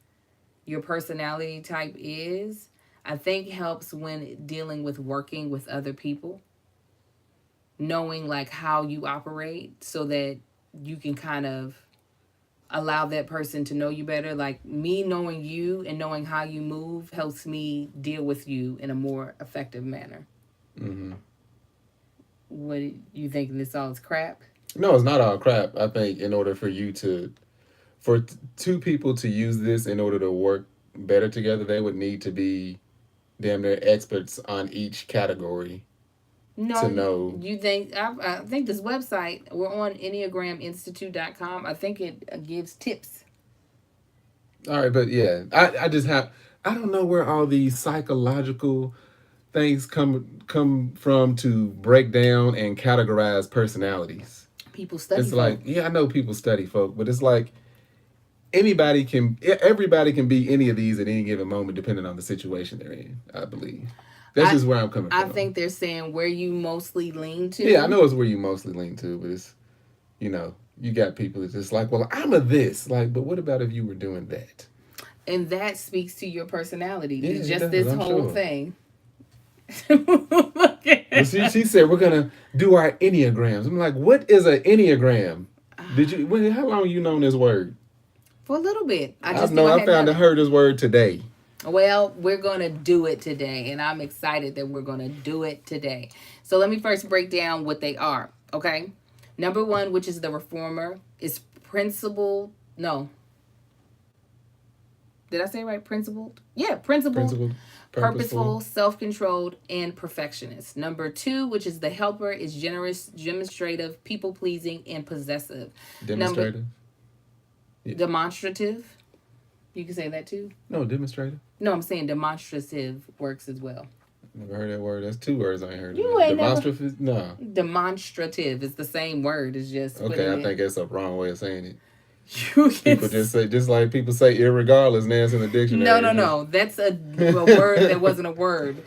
your personality type is, I think helps when dealing with working with other people. Knowing like how you operate so that you can kind of allow that person to know you better. Like me knowing you and knowing how you move helps me deal with you in a more effective manner. Mm-hmm. What you thinking this all is crap? No, it's not all crap. I think in order for two people to use this in order to work better together, they would need to be damn near experts on each category. No, to know. You think I think this website, we're on EnneagramInstitute.com. I think it gives tips. All right, but yeah, I don't know where all these psychological things come from to break down and categorize personalities. People study. It's like, yeah, I know people study folk, but it's like everybody can be any of these at any given moment, depending on the situation they're in. I believe. That's just where I'm coming from. I think they're saying where you mostly lean to. Yeah, I know it's where you mostly lean to, but it's, you got people that's just like, well, I'm a this. Like, but what about if you were doing that? And that speaks to your personality. Yeah, just this whole thing. Well, she said we're gonna do our Enneagrams. I'm like, what is an Enneagram? How long you known this word? For a little bit. I heard this word today. Well, we're going to do it today, and I'm excited that we're going to do it today. So let me first break down what they are, okay? Number 1, which is the reformer, is principled. No. Did I say it right? Principled? Yeah, principled, purposeful, self-controlled, and perfectionist. Number 2, which is the helper, is generous, demonstrative, people-pleasing, and possessive. Demonstrative. You can say that too? No, demonstrative. No, I'm saying demonstrative works as well. Never heard that word. That's 2 words I ain't heard. You ain't demonstrative? No. Demonstrative is the same word. It's just okay. I think that's a wrong way of saying it. People just say, just like people say irregardless now it's in the dictionary. No. That's a word that wasn't a word.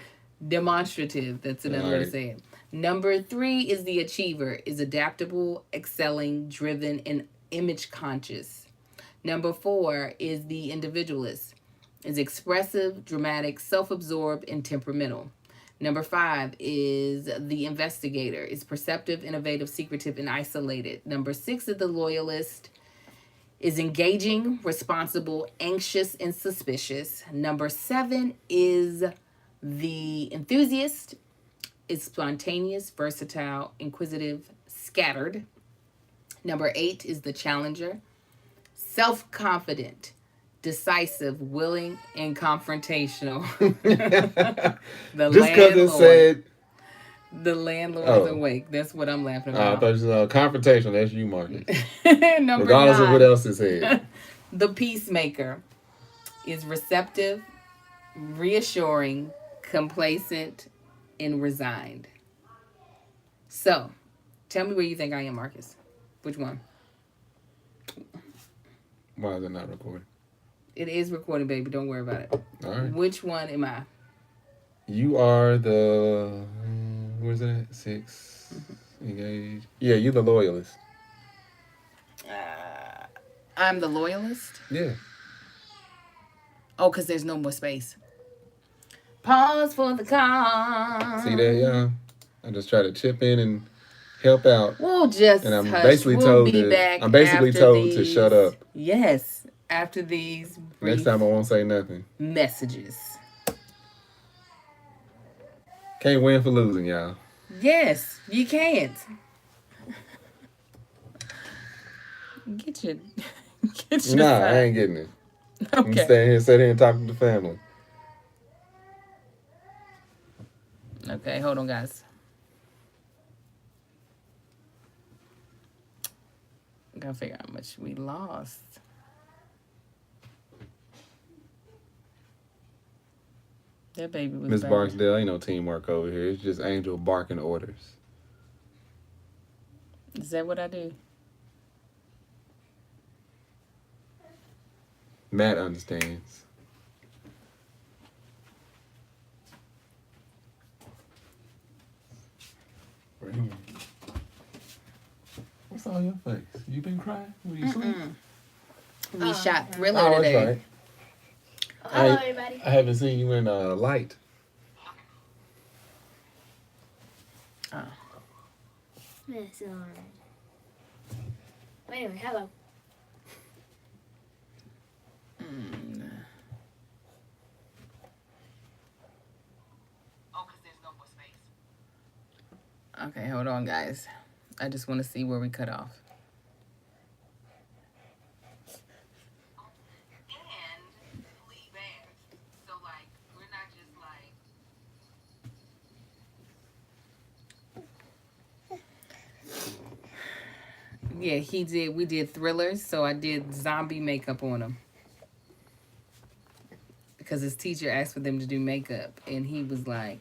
Demonstrative. That's another way to say it. Number 3 is the achiever. Is adaptable, excelling, driven, and image conscious. Number 4 is the individualist. Is expressive, dramatic, self-absorbed, and temperamental. Number 5 is the investigator. Is perceptive, innovative, secretive, and isolated. Number 6 is the loyalist. Is engaging, responsible, anxious, and suspicious. Number 7 is the enthusiast. Is spontaneous, versatile, inquisitive, scattered. Number 8 is the challenger. Self-confident, decisive, willing, and confrontational. Just because it said the landlord is awake. That's what I'm laughing about. I thought you said confrontational. That's you, Marcus. Number Regardless 9, of what else it said. The peacemaker is receptive, reassuring, complacent, and resigned. So, tell me where you think I am, Marcus. Which one? Why is it not recording? It is recording, baby. Don't worry about it. All right. Which one am I? You are the... where's that? 6. Engaged. Yeah, you're the loyalist. I'm the loyalist? Yeah. Oh, because there's no more space. Pause for the call. See that, y'all? I just try to chip in and help out. We'll just and I'm hush. basically we'll told be to, back I'm basically told these, to shut up. Yes, after these brief next time I won't say nothing. Messages. Can't win for losing, y'all. Yes, you can't. Get your Nah, I ain't getting it. Okay. I'm staying here, sit here and talking to the family. Okay, hold on, guys. Gotta figure out how much we lost. That baby was Miss bad. Barksdale, ain't no teamwork over here. It's just Angel barking orders. Is that what I do? Matt understands. What's on your face? You been crying? Were you sleep? We shot Thriller today. That's right. Hello, everybody. I haven't seen you in light. Oh. Yes, anyway, hello. Okay, hold on, guys. I just want to see where we cut off. Yeah, he did. We did thrillers, so I did zombie makeup on him. Because his teacher asked for them to do makeup, and he was like,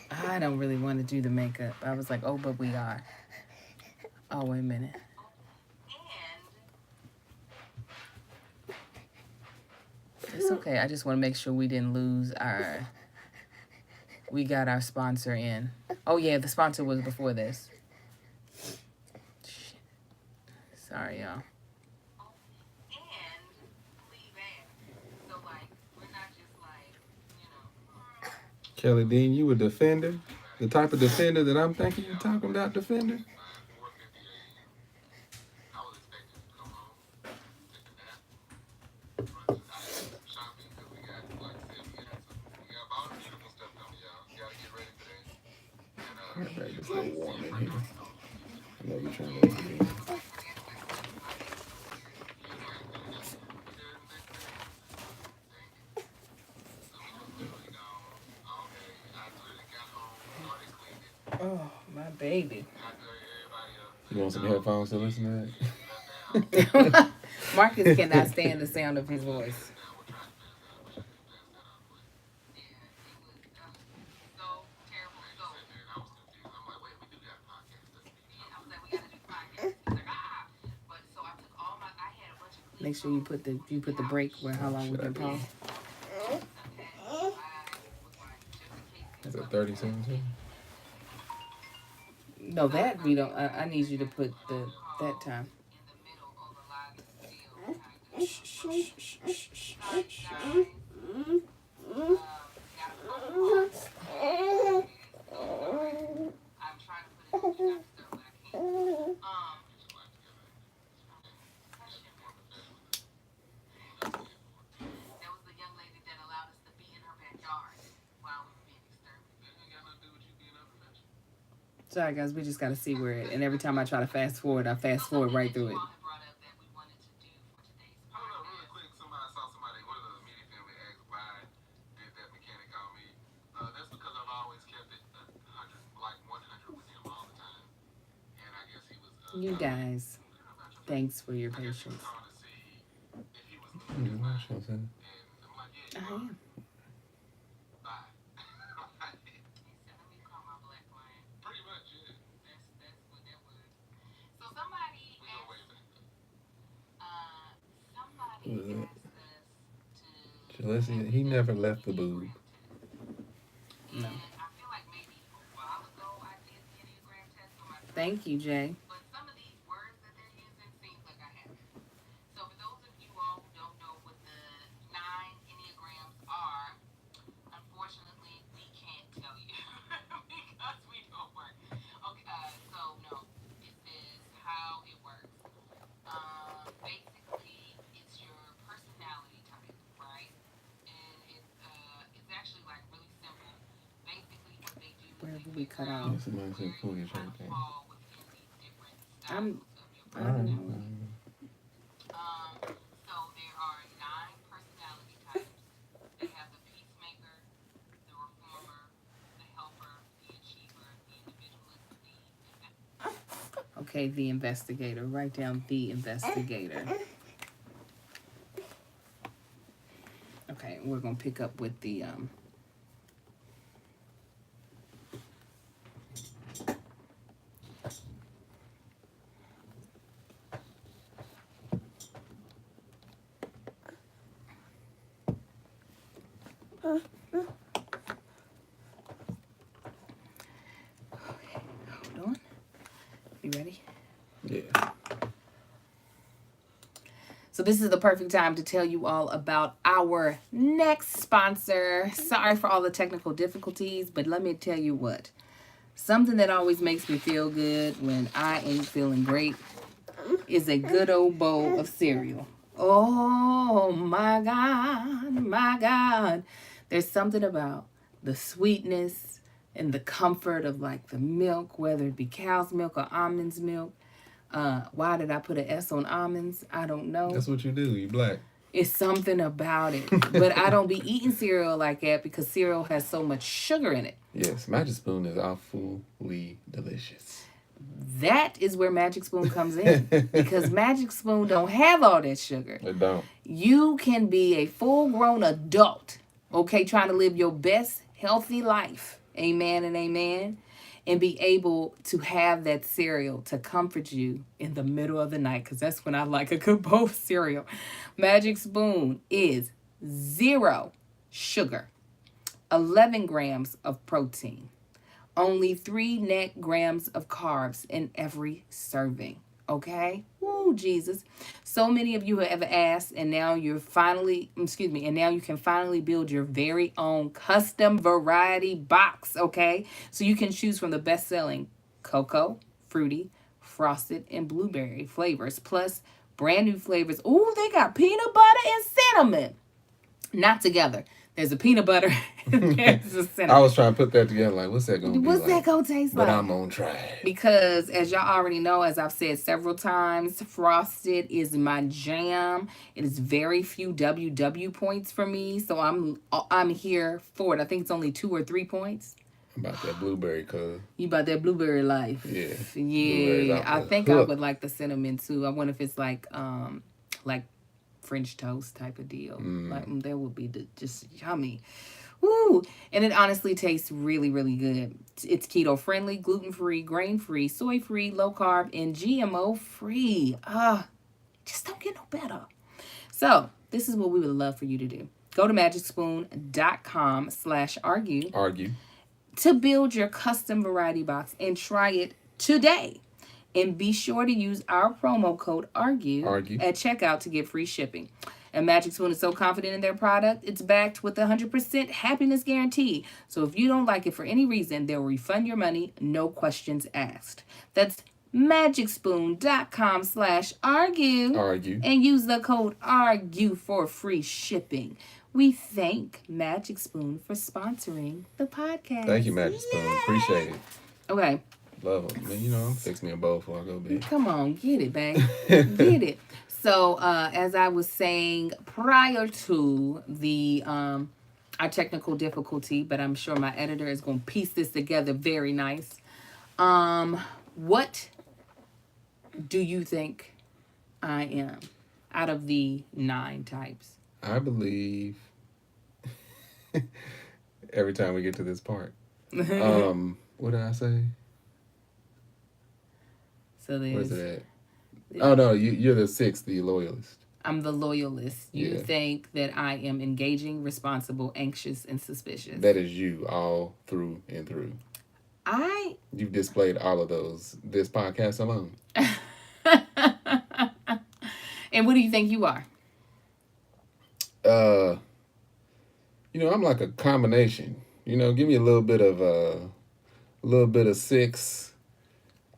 I don't really want to do the makeup. I was like, oh, but we are. Oh, wait a minute. It's okay. I just want to make sure we didn't lose our... We got our sponsor in. Oh, yeah, the sponsor was before this. Shit. Sorry, y'all. Kelly Dean, you a defender? The type of defender that I'm thinking you're talking about, defender? It's still warm in here. I know you're trying to get in. Oh, my baby. You want some headphones to listen to that? Marcus cannot stand the sound of his voice. Make sure you put the break where how long we can pause. Is it 30 seconds? No, that we don't. I need you to put that time. Sorry, guys, we just got to see where it. And every time I try to fast forward, I fast forward right through it. You guys, thanks for your patience. I am. He never left the boob. No. Thank you, Jay. Wherever we cut out. I don't know. So there are 9 personality types. They have the peacemaker, the reformer, the helper, the achiever, the individualist, Okay, the investigator. Write down the investigator. Okay, we're gonna pick up with the hold on. You ready? Yeah. So this is the perfect time to tell you all about our next sponsor. Sorry for all the technical difficulties, but let me tell you what. Something that always makes me feel good when I ain't feeling great is a good old bowl of cereal. Oh my God, my God. There's something about the sweetness and the comfort of like the milk, whether it be cow's milk or almond's milk. Why did I put an S on almonds? I don't know. That's what you do. You black. It's something about it. But I don't be eating cereal like that because cereal has so much sugar in it. Yes, Magic Spoon is awfully delicious. That is where Magic Spoon comes in. Because Magic Spoon don't have all that sugar. It don't. You can be a full-grown adult, okay, trying to live your best healthy life. Amen and amen. And be able to have that cereal to comfort you in the middle of the night. Because that's when I like a good bowl of cereal. Magic Spoon is 0 sugar, 11 grams of protein, only 3 net grams of carbs in every serving. Okay? Woo, Jesus. So many of you have asked, and now and now you can finally build your very own custom variety box, okay? So you can choose from the best-selling cocoa, fruity, frosted, and blueberry flavors, plus brand new flavors. Ooh, they got peanut butter and cinnamon. Not together. There's a peanut butter and there's a cinnamon. I was trying to put that together. Like, what's that going to be like? What's that going to taste like? But I'm going to try it. Because, as y'all already know, as I've said several times, frosted is my jam. It is very few WW points for me. So I'm here for it. I think it's only 2 or 3 points. About that blueberry, cuz. You about that blueberry life. Yeah. Yeah. I think I would like the cinnamon, too. I wonder if it's like French toast type of deal. Like that would be just yummy. Woo! And it honestly tastes really, really good. It's keto friendly, gluten free, grain free, soy free, low carb, and GMO free. Just don't get no better. So this is what we would love for you to do. Go to magicspoon.com/argue to build your custom variety box and try it today. And be sure to use our promo code ARGUE at checkout to get free shipping. And Magic Spoon is so confident in their product, it's backed with a 100% happiness guarantee. So if you don't like it for any reason, they'll refund your money, no questions asked. That's magicspoon.com/argue and use the code ARGUE for free shipping. We thank Magic Spoon for sponsoring the podcast. Thank you, Magic Spoon. Appreciate it. Okay. Love them. Man, you know, I'm fix me a bowl before I go to bed. Come on, get it, babe. Get it. So, as I was saying prior to the our technical difficulty, but I'm sure my editor is going to piece this together very nice. What do you think I am out of the 9 types? I believe every time we get to this part. What did I say? So where's it at? Oh no, you're the 6th, the loyalist. I'm the loyalist. You think that I am engaging, responsible, anxious, and suspicious. That is you all through and through. You've displayed all of those this podcast alone. And what do you think you are? You know, I'm like a combination. You know, give me a little bit of 6.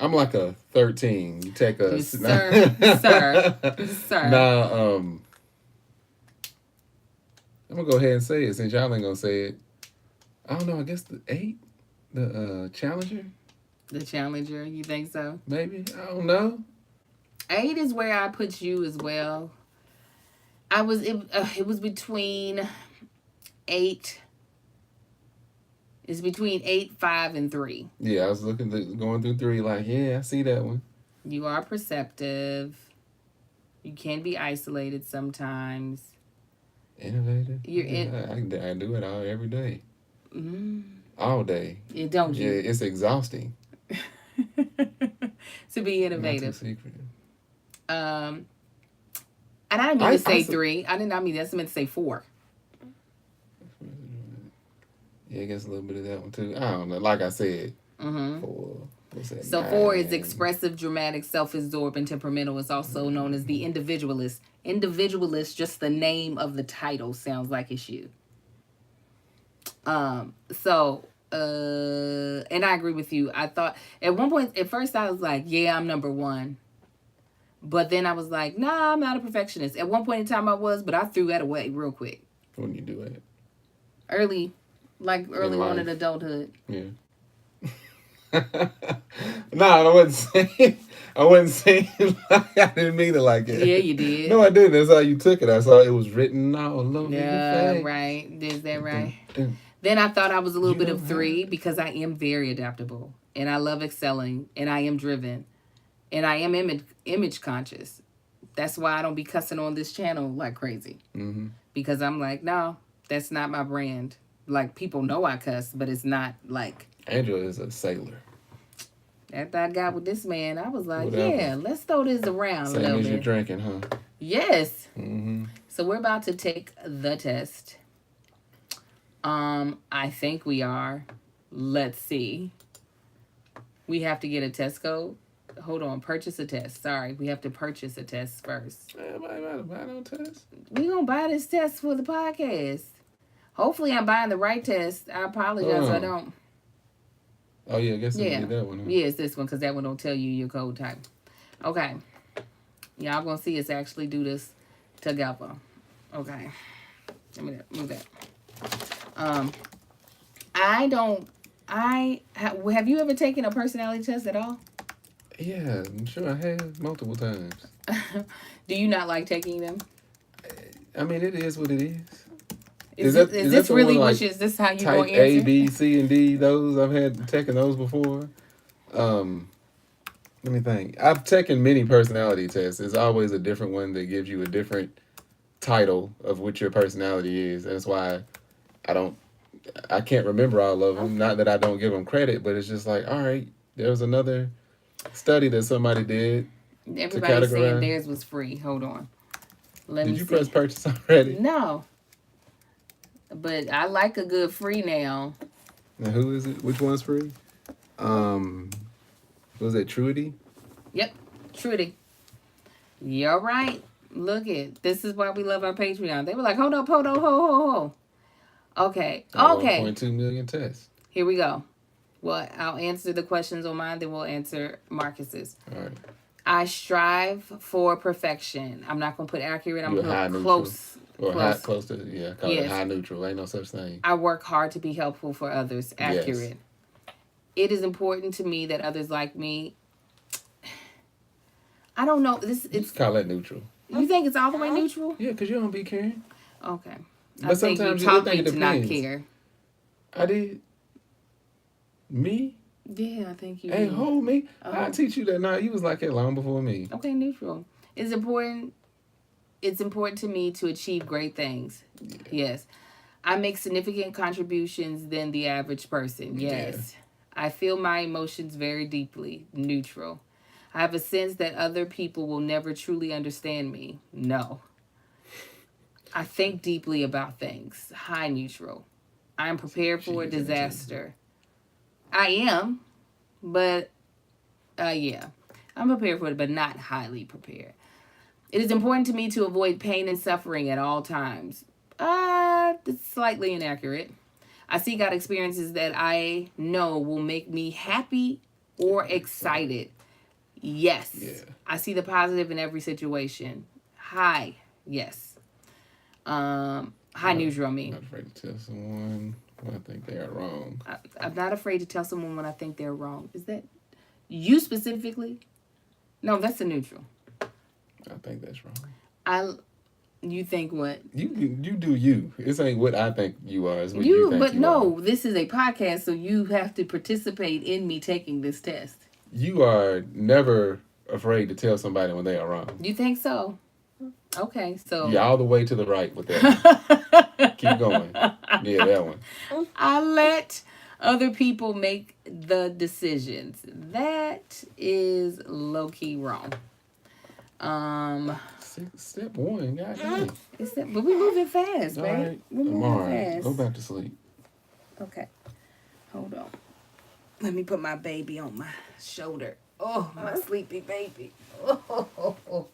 I'm like a 13. You take a sir. Nah, I'm gonna go ahead and say it since y'all ain't gonna say it. I don't know. I guess the 8, the challenger. The challenger. You think so? Maybe. I don't know. 8 is where I put you as well. It was between 8. It's between 8, 5, and 3. Yeah, I was going through 3 like, yeah, I see that one. You are perceptive. You can be isolated sometimes. Innovative. I do it every day. All day. Don't you? Yeah, it's exhausting. To be innovative. Not too secret. And I didn't mean to say 3. I did not mean that. I meant to say 4. Yeah, I guess a little bit of that one too. I don't know. Like I said, 4. What's that? So 4 is expressive, dramatic, self-absorbed, and temperamental. It's also known as the individualist. Individualist, just the name of the title sounds like it's you. And I agree with you. I thought at one point, at first I was like, yeah, I'm number 1. But then I was like, nah, I'm not a perfectionist. At one point in time I was, but I threw that away real quick. When you do it? Early on in adulthood. Yeah. Nah, I wasn't saying like I didn't mean it like that. Yeah, you did. No, I didn't. That's how you took it. I saw it was written all over your face. Right. Is that right? Then I thought I was a little bit of 3 because I am very adaptable and I love excelling and I am driven and I am image conscious. That's why I don't be cussing on this channel like crazy. Mm-hmm. Because I'm like, no, that's not my brand. Like, people know I cuss, but it's not like... Angela is a sailor. After I got with this man, I was like, yeah, let's throw this around a little bit. Same as you're drinking, huh? Yes. Mm-hmm. So we're about to take the test. I think we are. Let's see. We have to get a test code. Hold on. Purchase a test. Sorry. We have to purchase a test first. Man, I might buy no test. We gonna buy this test for the podcast. Hopefully I'm buying the right test. I apologize if I don't. Oh, yeah. I guess it'll be that one. Huh? Yeah, it's this one because that one don't tell you your code type. Okay. Y'all gonna see us actually do this together. Okay. Let me move that. Have you ever taken a personality test at all? Yeah, I'm sure I have multiple times. Do you not like taking them? I mean, it is what it is. Is this really like is this how you type going to answer? A, B, C, and D? Those I've taken those before. Let me think. I've taken many personality tests. It's always a different one that gives you a different title of what your personality is. That's why I can't remember all of them. Okay. Not that I don't give them credit, but it's just like, all right, there was another study that somebody did. Everybody's saying theirs was free. Hold on. Did you press purchase already? No. But I like a good free now. Now who is it? Which one's free? Was it Truity? Yep, Truity. You're right. Look it. This is why we love our Patreon. They were like, hold up, ho. Okay. 1.2 million tests. Here we go. Well, I'll answer the questions on mine, then we'll answer Marcus's. All right. I strive for perfection. I'm not going to put accurate. I'm going to put close. Or close to, yeah, call it high neutral. Ain't no such thing. I work hard to be helpful for others. Accurate. Yes. It is important to me that others like me. I don't know. It's call it neutral. You think it's all the way neutral? Yeah, because you don't be caring. Okay. But sometimes you taught me to not care. I did. Me? Yeah, I think you Hey, did. hold me. I teach you that now. You was like that long before me. Okay, neutral. It's important to me to achieve great things. Yeah. Yes. I make significant contributions than the average person. Yes. Yeah. I feel my emotions very deeply. Neutral. I have a sense that other people will never truly understand me. No. I think deeply about things. High neutral. I am prepared for a disaster. I am, but yeah. I'm prepared for it, but not highly prepared. It is important to me to avoid pain and suffering at all times. It's slightly inaccurate. I seek out experiences that I know will make me happy or excited. Yes. Yeah. I see the positive in every situation. High. Yes. High neutral, I mean. I'm not afraid to tell someone when I think they are wrong. I'm not afraid to tell someone when I think they're wrong. Is that you specifically? No, that's a neutral. I think that's wrong. You think what? You do you. This ain't what I think you are. It's what you think but you no, are. This is a podcast, so you have to participate in me taking this test. You are never afraid to tell somebody when they are wrong. You think so? Okay, so... You're all the way to the right with that. Keep going. Yeah, that one. I let other people make the decisions. That is low-key wrong. Step one, goddamn. But we're moving fast, all right? Right. We're moving fast. Go back to sleep. Okay. Hold on. Let me put my baby on my shoulder. Oh, my sleepy baby. Oh.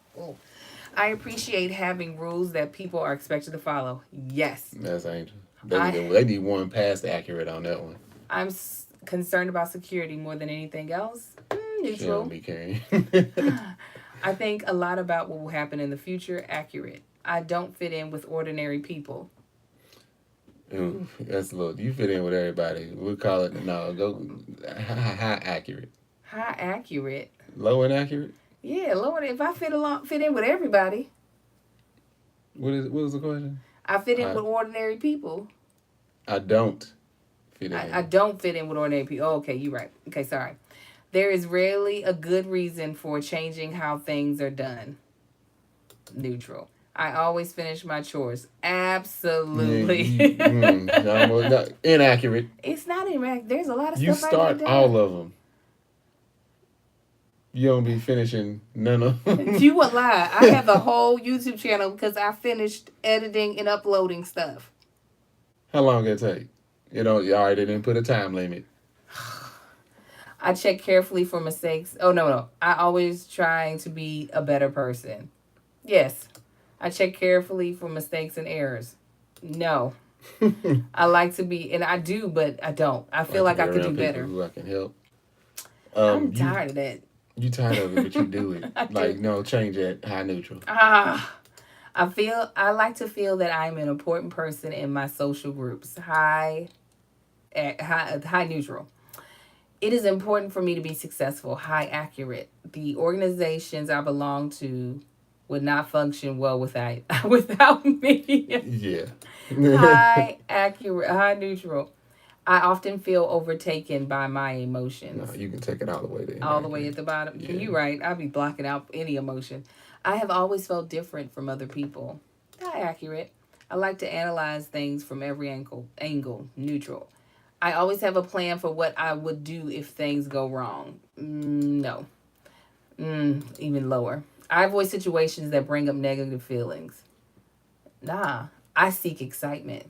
I appreciate having rules that people are expected to follow. Yes. That's Angel. They need one past accurate on that one. I'm concerned about security more than anything else. Neutral. She don't be caring. I think a lot about what will happen in the future. Accurate. I don't fit in with ordinary people. Ooh, that's low. You fit in with everybody. We'll call it high accurate. High accurate. Low inaccurate? Yeah, low. If I fit in with everybody. What was the question? I fit in with ordinary people. I don't fit in. I don't fit in with ordinary people. Oh, okay, you're right. Okay, sorry. There is rarely a good reason for changing how things are done. Neutral. I always finish my chores. Absolutely. No, inaccurate. It's not inaccurate. There's a lot of stuff. You start all of them. You don't be finishing none of them. You would lie. I have a whole YouTube channel because I finished editing and uploading stuff. How long did it take? You already didn't put a time limit. I check carefully for mistakes. Oh, no. I always trying to be a better person. Yes. I check carefully for mistakes and errors. No. I like to be, and I do, but I don't. I feel like I could do better. Who I can help. I'm tired of that. You tired of it, but you do it. No, change that. High neutral. I like to feel that I'm an important person in my social groups. High neutral. It is important for me to be successful. High accurate. The organizations I belong to would not function well without me. Yeah. High accurate. High neutral. I often feel overtaken by my emotions. No, you can take it all the way there. All the way at the bottom. Yeah. You're right. I'll be blocking out any emotion. I have always felt different from other people. Not accurate. I like to analyze things from every angle. Neutral. I always have a plan for what I would do if things go wrong. No. Even lower. I avoid situations that bring up negative feelings. Nah, I seek excitement.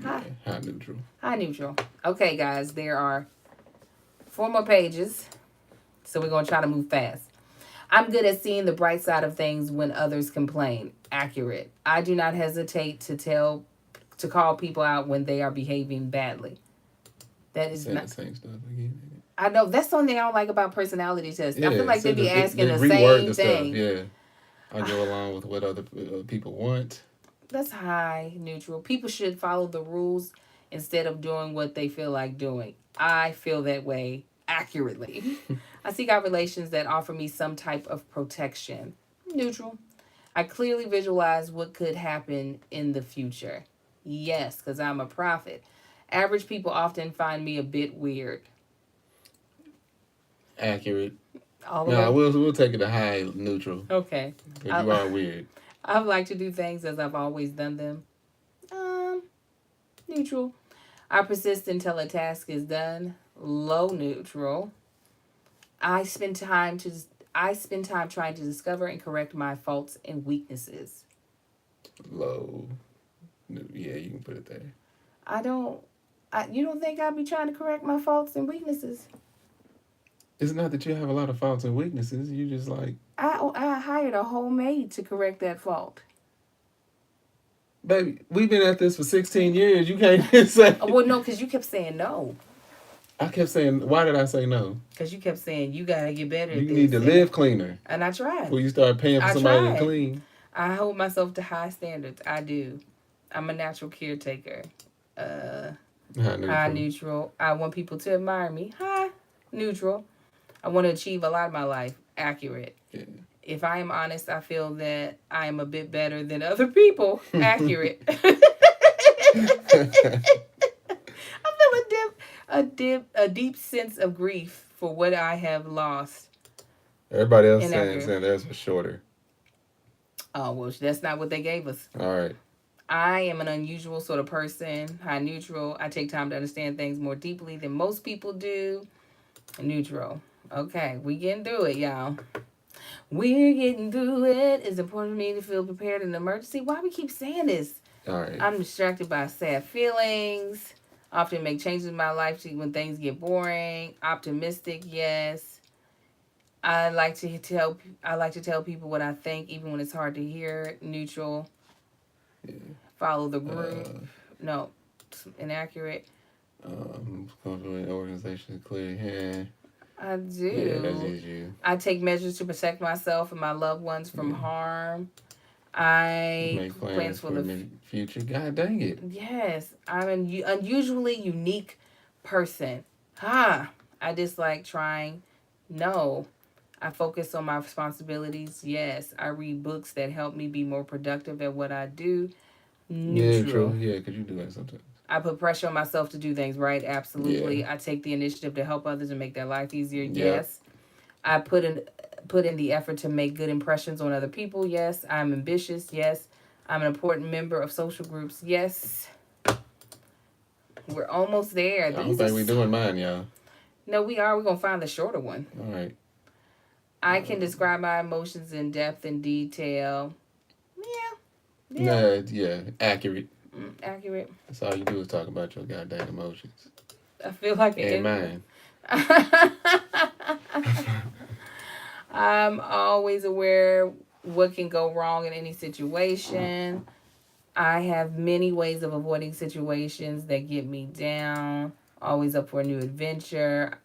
Yeah, high neutral. High neutral. Okay, guys, there are 4 more pages. So we're going to try to move fast. I'm good at seeing the bright side of things when others complain. Accurate. I do not hesitate to call people out when they are behaving badly. That is not the same stuff again. I know that's something I don't like about personality tests. Yeah, I feel like they be asking they the reword same the thing. Stuff, yeah. I go along with what other people want. That's high neutral. People should follow the rules instead of doing what they feel like doing. I feel that way accurately. I seek out relations that offer me some type of protection. Neutral. I clearly visualize what could happen in the future. Yes, because I'm a prophet. Average people often find me a bit weird. Accurate. All the way. We'll take it to high neutral. Okay. Because you are weird. I like to do things as I've always done them. Neutral. I persist until a task is done. Low neutral. I spend time trying to discover and correct my faults and weaknesses. Low. Yeah, you can put it there. You don't think I'd be trying to correct my faults and weaknesses? It's not that you have a lot of faults and weaknesses. You just like... I hired a homemade to correct that fault. Baby, we've been at this for 16 years. You can't just say... Well, no, because you kept saying no. I kept saying... Why did I say no? Because you kept saying, you got to get better at this. You need to live cleaner. And I tried. Before you start paying for somebody to clean. I hold myself to high standards. I do. I'm a natural caretaker. High neutral. I want people to admire me. High neutral. I want to achieve a lot in my life. Accurate. Yeah. If I am honest, I feel that I am a bit better than other people. Accurate. I feel a deep sense of grief for what I have lost. Everybody else saying theirs was shorter. Oh, well, that's not what they gave us. All right. I am an unusual sort of person. High neutral. I take time to understand things more deeply than most people do. Neutral. Okay, we getting through it, y'all. We're getting through it. It's important for me to feel prepared in an emergency. Why we keep saying this? All right. I'm distracted by sad feelings. Often make changes in my life when things get boring. Optimistic, yes. I like to tell people what I think, even when it's hard to hear. Neutral. Yeah. Follow the group. No, inaccurate. Confident organization, clear. Yeah. I do. Yeah, that's you. I take measures to protect myself and my loved ones from harm. I make plans for the future. God dang it. Yes, I'm an unusually unique person. I dislike trying. No. I focus on my responsibilities. Yes. I read books that help me be more productive at what I do. Neutral. Yeah, because you do that sometimes. I put pressure on myself to do things right. Absolutely. Yeah. I take the initiative to help others and make their life easier. Yes. I put in the effort to make good impressions on other people. Yes. I'm ambitious. Yes. I'm an important member of social groups. Yes. We're almost there. I don't think we're doing mine, y'all. No, we are. We're going to find the shorter one. All right. I can describe my emotions in depth and detail. Yeah. Accurate. Accurate. That's all you do is talk about your goddamn emotions. I feel like and mine. I'm always aware what can go wrong in any situation. I have many ways of avoiding situations that get me down. Always up for a new adventure.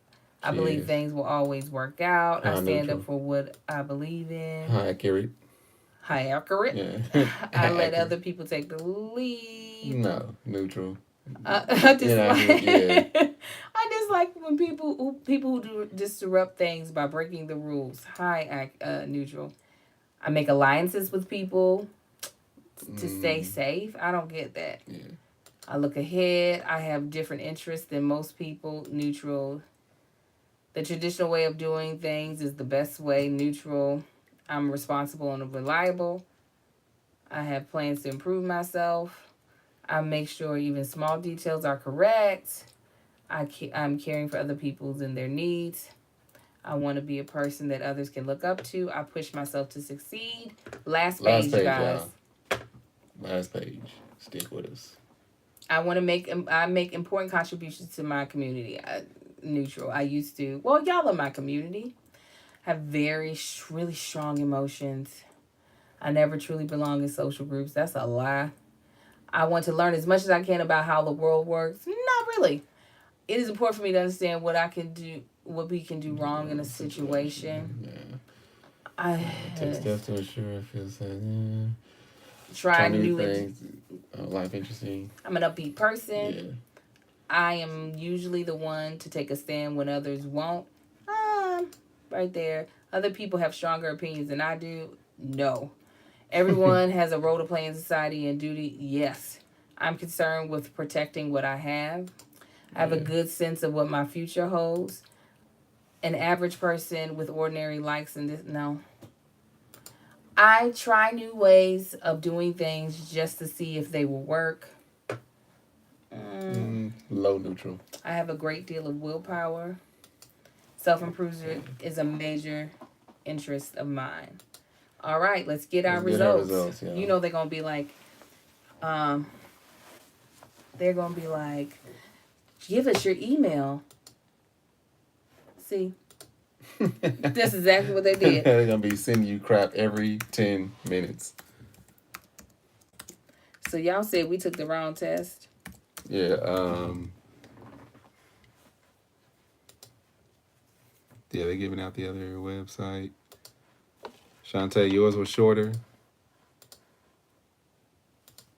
I believe things will always work out. I stand up for what I believe in. Accurate. Yeah. I let other people take the lead. No, neutral. I dislike when people who do disrupt things by breaking the rules. Neutral. I make alliances with people to stay safe. I don't get that. Yeah. I look ahead. I have different interests than most people. Neutral. The traditional way of doing things is the best way. Neutral. I'm responsible and reliable. I have plans to improve myself. I make sure even small details are correct. I'm caring for other people's and their needs. I want to be a person that others can look up to. I push myself to succeed. Last page, guys. Y'all. Last page. Stick with us. I make important contributions to my community. Neutral. I used to. Well, y'all are my community. Have very really strong emotions. I never truly belong in social groups. That's a lie. I want to learn as much as I can about how the world works. Not really. It is important for me to understand what I can do, what we can do wrong in a situation. Yeah. Take steps to ensure it feels like, try new things. Life interesting. I'm an upbeat person. Yeah. I am usually the one to take a stand when others won't. Right there. Other people have stronger opinions than I do. No. Everyone has a role to play in society and duty. Yes. I'm concerned with protecting what I have. I have a good sense of what my future holds. An average person with ordinary likes and this. No. I try new ways of doing things just to see if they will work. Low neutral. I have a great deal of willpower. Self-improvement is a major interest of mine. All right, let's get our results. You know they're gonna be like, give us your email. See, that's exactly what they did. They're gonna be sending you crap every 10 minutes. So y'all said we took the wrong test. Yeah. Yeah, they're giving out the other website. Shantae, yours was shorter.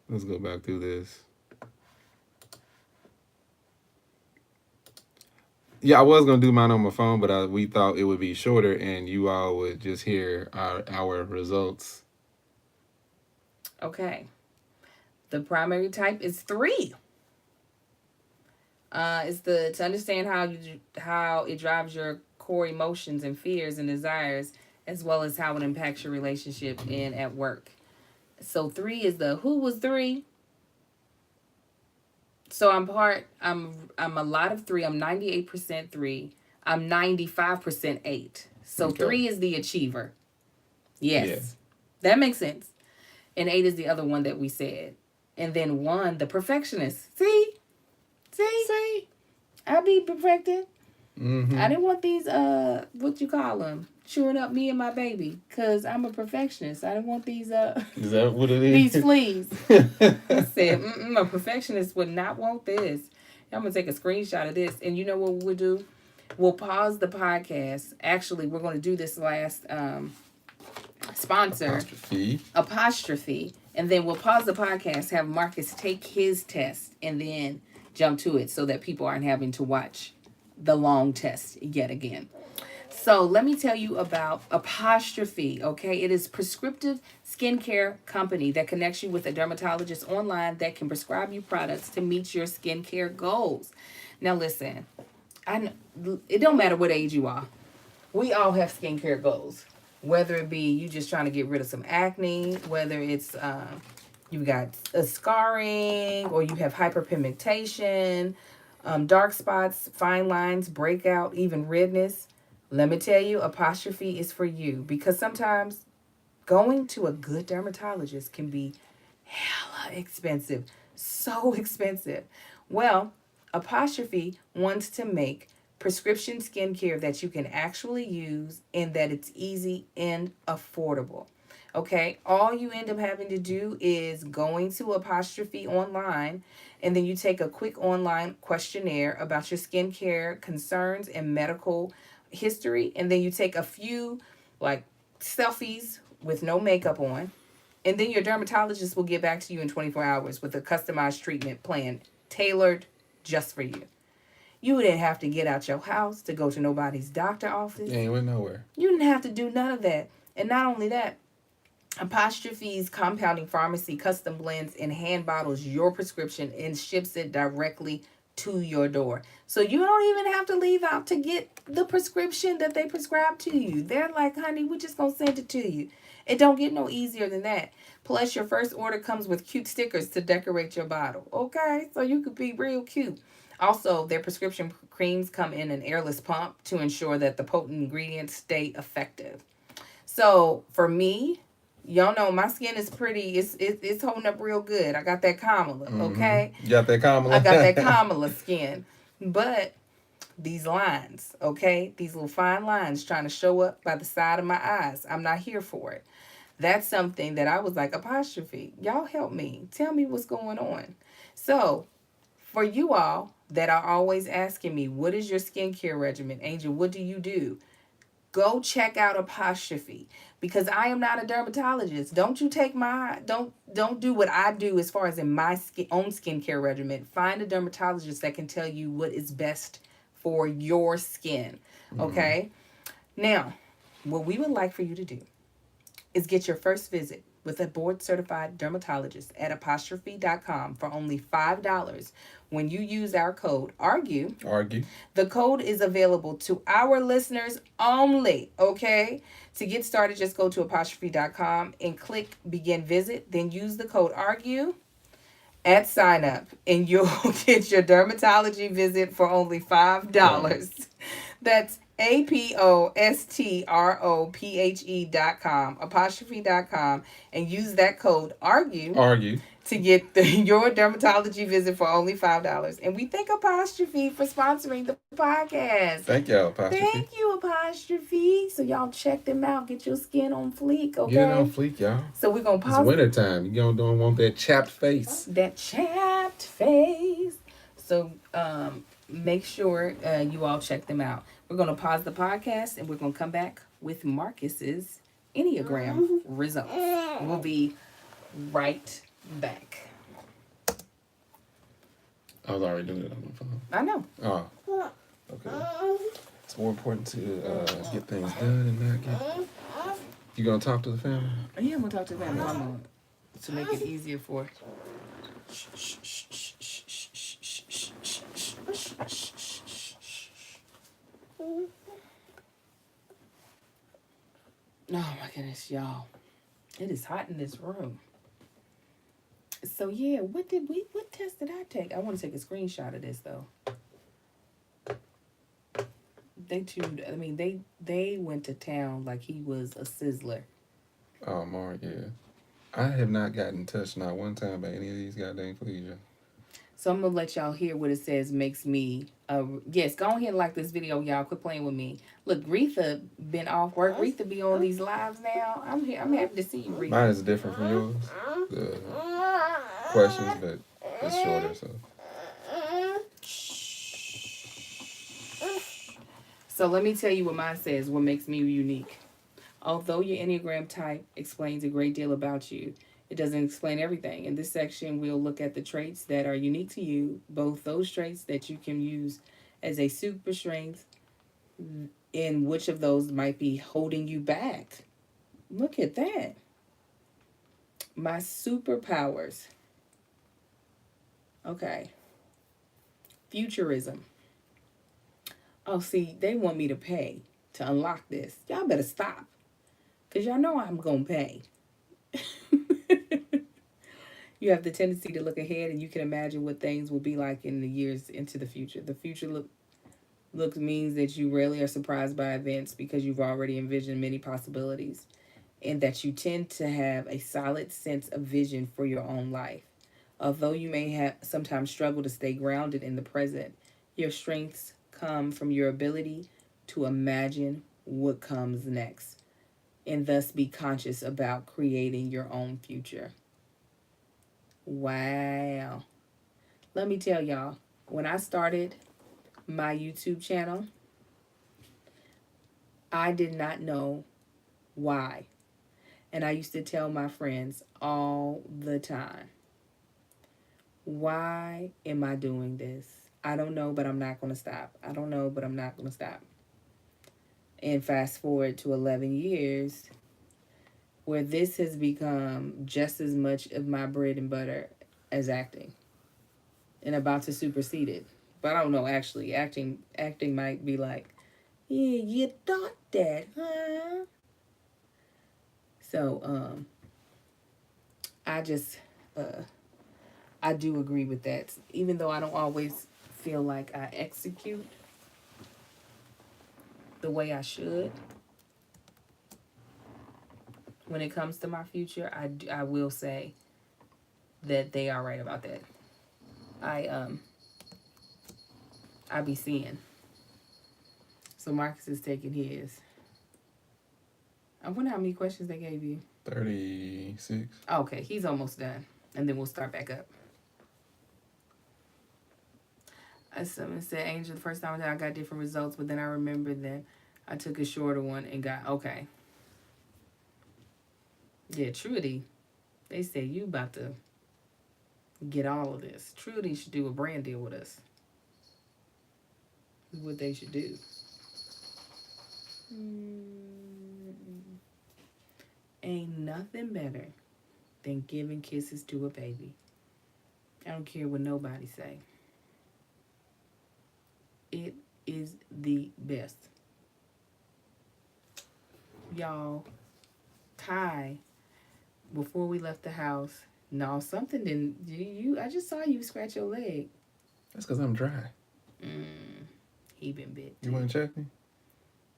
Let's go back through this. Yeah, I was going to do mine on my phone, but we thought it would be shorter and you all would just hear our results. Okay. The primary type is 3. It's to understand how it drives your core emotions and fears and desires, as well as how it impacts your relationship and at work. So 3 is who was 3? So I'm a lot of 3. I'm 98% 3. I'm 95% 8. So okay. 3 is the achiever. Yes. Yeah. That makes sense. And 8 is the other one that we said. And then 1, the perfectionist. See? I be perfected. Mm-hmm. I didn't want these, what you call them, chewing up me and my baby, because I'm a perfectionist. I didn't want these, is that what it is? These fleas. I said, a perfectionist would not want this. I'm going to take a screenshot of this. And you know what we'll do? We'll pause the podcast. Actually, we're going to do this last sponsor. Apostrophe. And then we'll pause the podcast, have Marcus take his test, and then jump to it so that people aren't having to watch the long test yet again. So let me tell you about Apostrophe, okay? It is a prescriptive skincare company that connects you with a dermatologist online that can prescribe you products to meet your skincare goals. Now listen, it don't matter what age you are. We all have skincare goals. Whether it be you just trying to get rid of some acne, whether it's you got a scarring, or you have hyperpigmentation, dark spots, fine lines, breakout, even redness. Let me tell you, Apostrophe is for you, because sometimes going to a good dermatologist can be hella expensive. So expensive. Well, Apostrophe wants to make prescription skincare that you can actually use and that it's easy and affordable. Okay, all you end up having to do is going to Apostrophe online, and then you take a quick online questionnaire about your skincare concerns and medical history, and then you take a few selfies with no makeup on, and then your dermatologist will get back to you in 24 hours with a customized treatment plan tailored just for you. You didn't have to get out your house to go to nobody's doctor office. Yeah, you went nowhere. You didn't have to do none of that. And not only that, Apostrophe's compounding pharmacy custom blends and hand bottles your prescription and ships it directly to your door. So you don't even have to leave out to get the prescription that they prescribe to you. They're like, honey, we're just going to send it to you. It don't get no easier than that. Plus, your first order comes with cute stickers to decorate your bottle. Okay? So you could be real cute. Also, their prescription creams come in an airless pump to ensure that the potent ingredients stay effective. So for me, y'all know my skin is pretty. It's holding up real good. I got that Kamala, okay? You got that Kamala? I got that Kamala skin. But these lines, okay? These little fine lines trying to show up by the side of my eyes. I'm not here for it. That's something that I was like, apostrophe. Y'all help me. Tell me what's going on. So for you all that are always asking me, what is your skincare regimen? Angel, what do you do? Go check out apostrophe, because I am not a dermatologist. Don't you take my don't do what I do as far as in my own skincare regimen. Find a dermatologist that can tell you what is best for your skin. Okay? Now, what we would like for you to do is get your first visit with a board certified dermatologist at apostrophe.com for only $5 when you use our code ARGUE. The code is available to our listeners only, okay? To get started, just go to apostrophe.com and click begin visit, then use the code ARGUE at sign up, and you'll get your dermatology visit for only $5. That's apostrophe.com, apostrophe.com, and use that code ARGUE to get your dermatology visit for only $5. And we thank Apostrophe for sponsoring the podcast. Thank y'all, Apostrophe. Thank you, Apostrophe. So y'all check them out. Get your skin on fleek, okay? Get it on fleek, y'all. So we're going to pause. It's wintertime. You don't want that chapped face. That chapped face. So make sure you all check them out. We're going to pause the podcast and we're going to come back with Marcus's Enneagram results. We'll be right back. I was already doing it on my phone. I know. Oh, okay. It's more important to get things done and not get... You gonna talk to the family? Yeah, I'm going to talk to the family. I'm gonna, to make it easier for... Oh my goodness, y'all. It is hot in this room. So yeah, what test did I take? I want to take a screenshot of this though. They went to town like he was a sizzler. Oh, Mark, yeah. I have not gotten touched not one time by any of these goddamn fleas. So I'm gonna let y'all hear what it says makes me. Yes, go ahead and like this video, y'all. Quit playing with me. Look, Retha been off work. Retha be on these lives now. I'm here. I'm happy to see you, Retha. Mine is different from yours. The questions, but it's shorter, so. So let me tell you what mine says. What makes me unique? Although your Enneagram type explains a great deal about you, it doesn't explain everything. In this section, we'll look at the traits that are unique to you, both those traits that you can use as a super strength, and which of those might be holding you back. Look at that. My superpowers. Okay. Futurism. Oh, see, they want me to pay to unlock this. Y'all better stop. Because y'all know I'm going to pay. You have the tendency to look ahead and you can imagine what things will be like in the years into the future. The future look means that you rarely are surprised by events because you've already envisioned many possibilities, and that you tend to have a solid sense of vision for your own life. Although you may have sometimes struggle to stay grounded in the present, your strengths come from your ability to imagine what comes next and thus be conscious about creating your own future. Wow. Let me tell y'all, when I started my YouTube channel, I did not know why. And I used to tell my friends all the time, why am I doing this? I don't know, but I'm not going to stop. I don't know, but I'm not going to stop. And fast forward to 11 years, where this has become just as much of my bread and butter as acting, and about to supersede it. But I don't know, actually. Acting might be like, yeah, you thought that, huh? So, I do agree with that. Even though I don't always feel like I execute the way I should when it comes to my future, I will say that they are right about that. I be seeing. So Marcus is taking his. I wonder how many questions they gave you. 36. Okay, he's almost done. And then we'll start back up. Someone said, Angel, the first time I got different results, but then I remembered that I took a shorter one and got, okay. Yeah, Trudy, they say you about to get all of this. Trudy should do a brand deal with us. Is what they should do. Ain't nothing better than giving kisses to a baby. I don't care what nobody say. It is the best. Y'all, Kai, before we left the house, no, something didn't, I just saw you scratch your leg. That's because I'm dry. He been bit. You want to check me?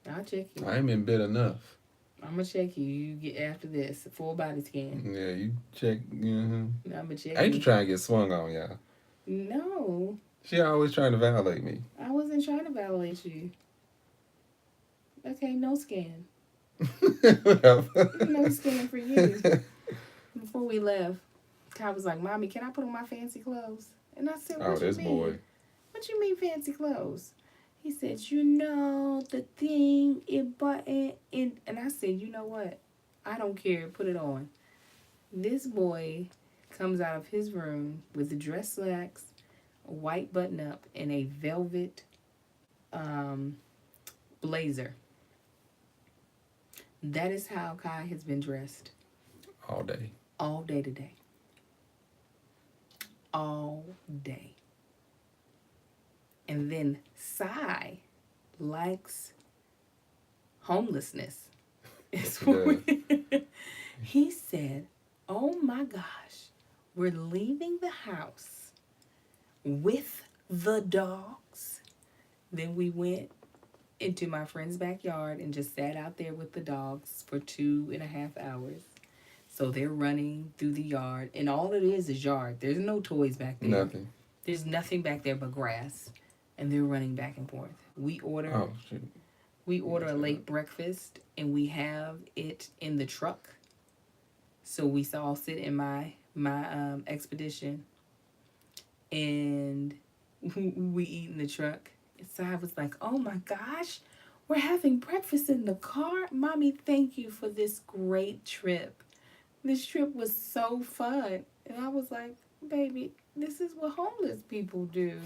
I'll check you. I ain't been bit enough. I'm going to check you. You get after this, a full body scan. Yeah, you check. I'm going to check Angel you. trying to get swung on, y'all. No. She always trying to violate me. I wasn't trying to violate you. Okay, no scan. No scan for you. Before we left, Kai was like, Mommy, can I put on my fancy clothes? And I said, what you mean? Boy. What you mean fancy clothes? He said, the thing, and I said, you know what? I don't care. Put it on. This boy comes out of his room with the dress slacks, a white button up, and a velvet blazer. That is how Kai has been dressed. All day. All day today. All day. And then Sai likes homelessness. He said, oh my gosh, we're leaving the house with the dogs. Then we went into my friend's backyard and just sat out there with the dogs for 2.5 hours. So they're running through the yard, and all it is yard. There's no toys back there. Nothing. There's nothing back there but grass, and they're running back and forth. We order a late breakfast, and we have it in the truck. So we all sit in my expedition, and we eat in the truck. So I was like, oh my gosh, we're having breakfast in the car. Mommy, thank you for this great trip. This trip was so fun. And I was like, baby, this is what homeless people do.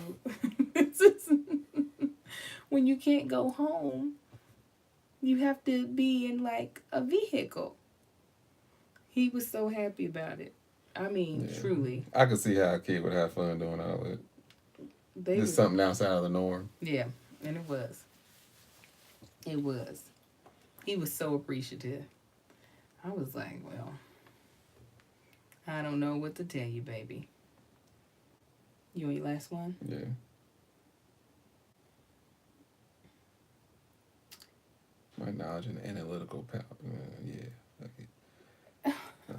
When you can't go home, you have to be in like a vehicle. He was so happy about it. I mean, truly. I could see how a kid would have fun doing all that. Just something outside of the norm. Yeah, and it was. It was. He was so appreciative. I was like, well, I don't know what to tell you, baby. You want your last one? Yeah. My knowledge and analytical power. Yeah. Okay.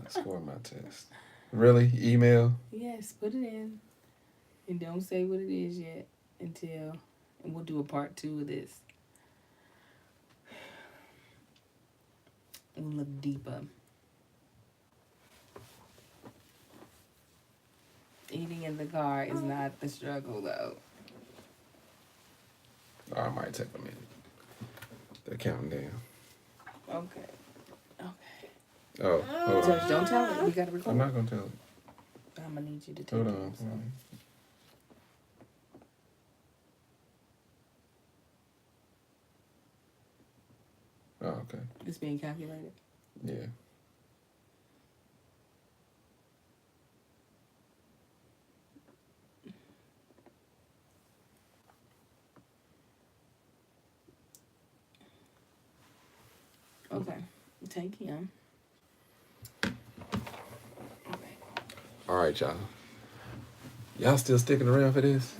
Score my test. Really? Email? Yes, put it in. And don't say what it is yet and we'll do a part 2 of this. We'll look deeper. Eating in the car is not the struggle, though. Oh, it might take a minute. They're counting down. Okay. Oh, hold on. Don't tell it. We got to record. I'm not going to tell it. I'm going to need you to take Hold it. on. Oh, okay. It's being calculated. Yeah. Okay. Take him. All right, y'all. Y'all still sticking around for this?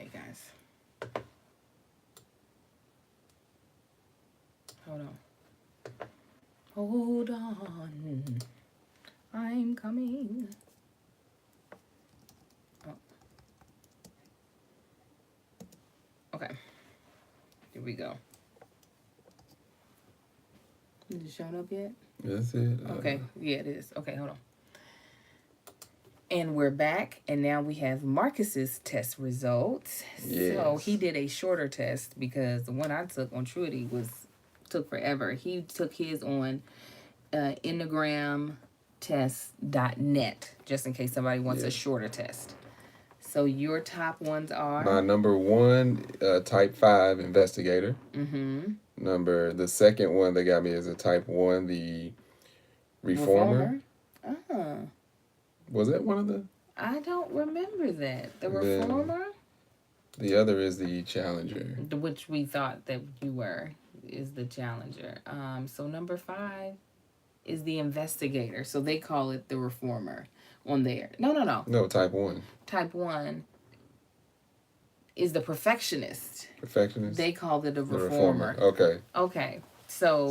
Okay, guys. Hold on. I'm coming. Oh. Okay. Here we go. Is it showing up yet? That's it. Okay. Yeah, it is. Okay, hold on. And we're back, and now we have Marcus's test results. Yes. So he did a shorter test because the one I took on Truity took forever. He took his on enneagramtest.net, just in case somebody wants a shorter test. So your top ones are? My number 1, type 5 investigator. Mm-hmm. The second one they got me is a type 1, the reformer. Oh. Was that one of the? I don't remember that. The reformer? The other is the challenger. Which we thought that you were, is the challenger. So number 5 is the investigator. So they call it the reformer on there. No. No, type 1. Type 1 is the perfectionist. Perfectionist? They called it a reformer. Okay. So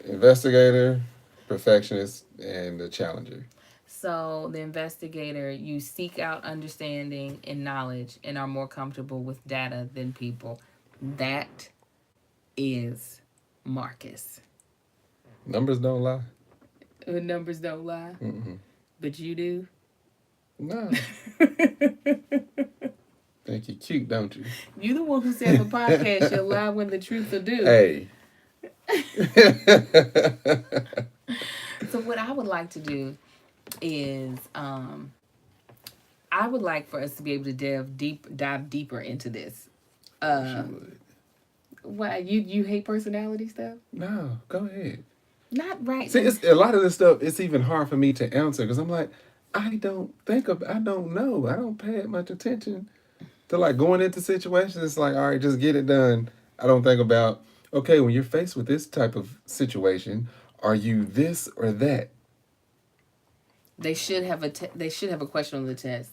investigator, perfectionist, and the challenger. So the investigator, you seek out understanding and knowledge and are more comfortable with data than people. That is Marcus. Numbers don't lie. Numbers don't lie? Mm-hmm. But you do? No. Think you're cute, don't you? You the one who said the podcast you'll lie when the truth will do. Hey. So what I would like to do is I would like for us to be able to dive deeper into this. Why you hate personality stuff? No, go ahead. Not right. See, it's, a lot of this stuff. It's even hard for me to answer because I'm like, I don't know. I don't pay much attention to like going into situations. It's like, all right, just get it done. I don't think about, okay, when you're faced with this type of situation, are you this or that? They should have a question on the test.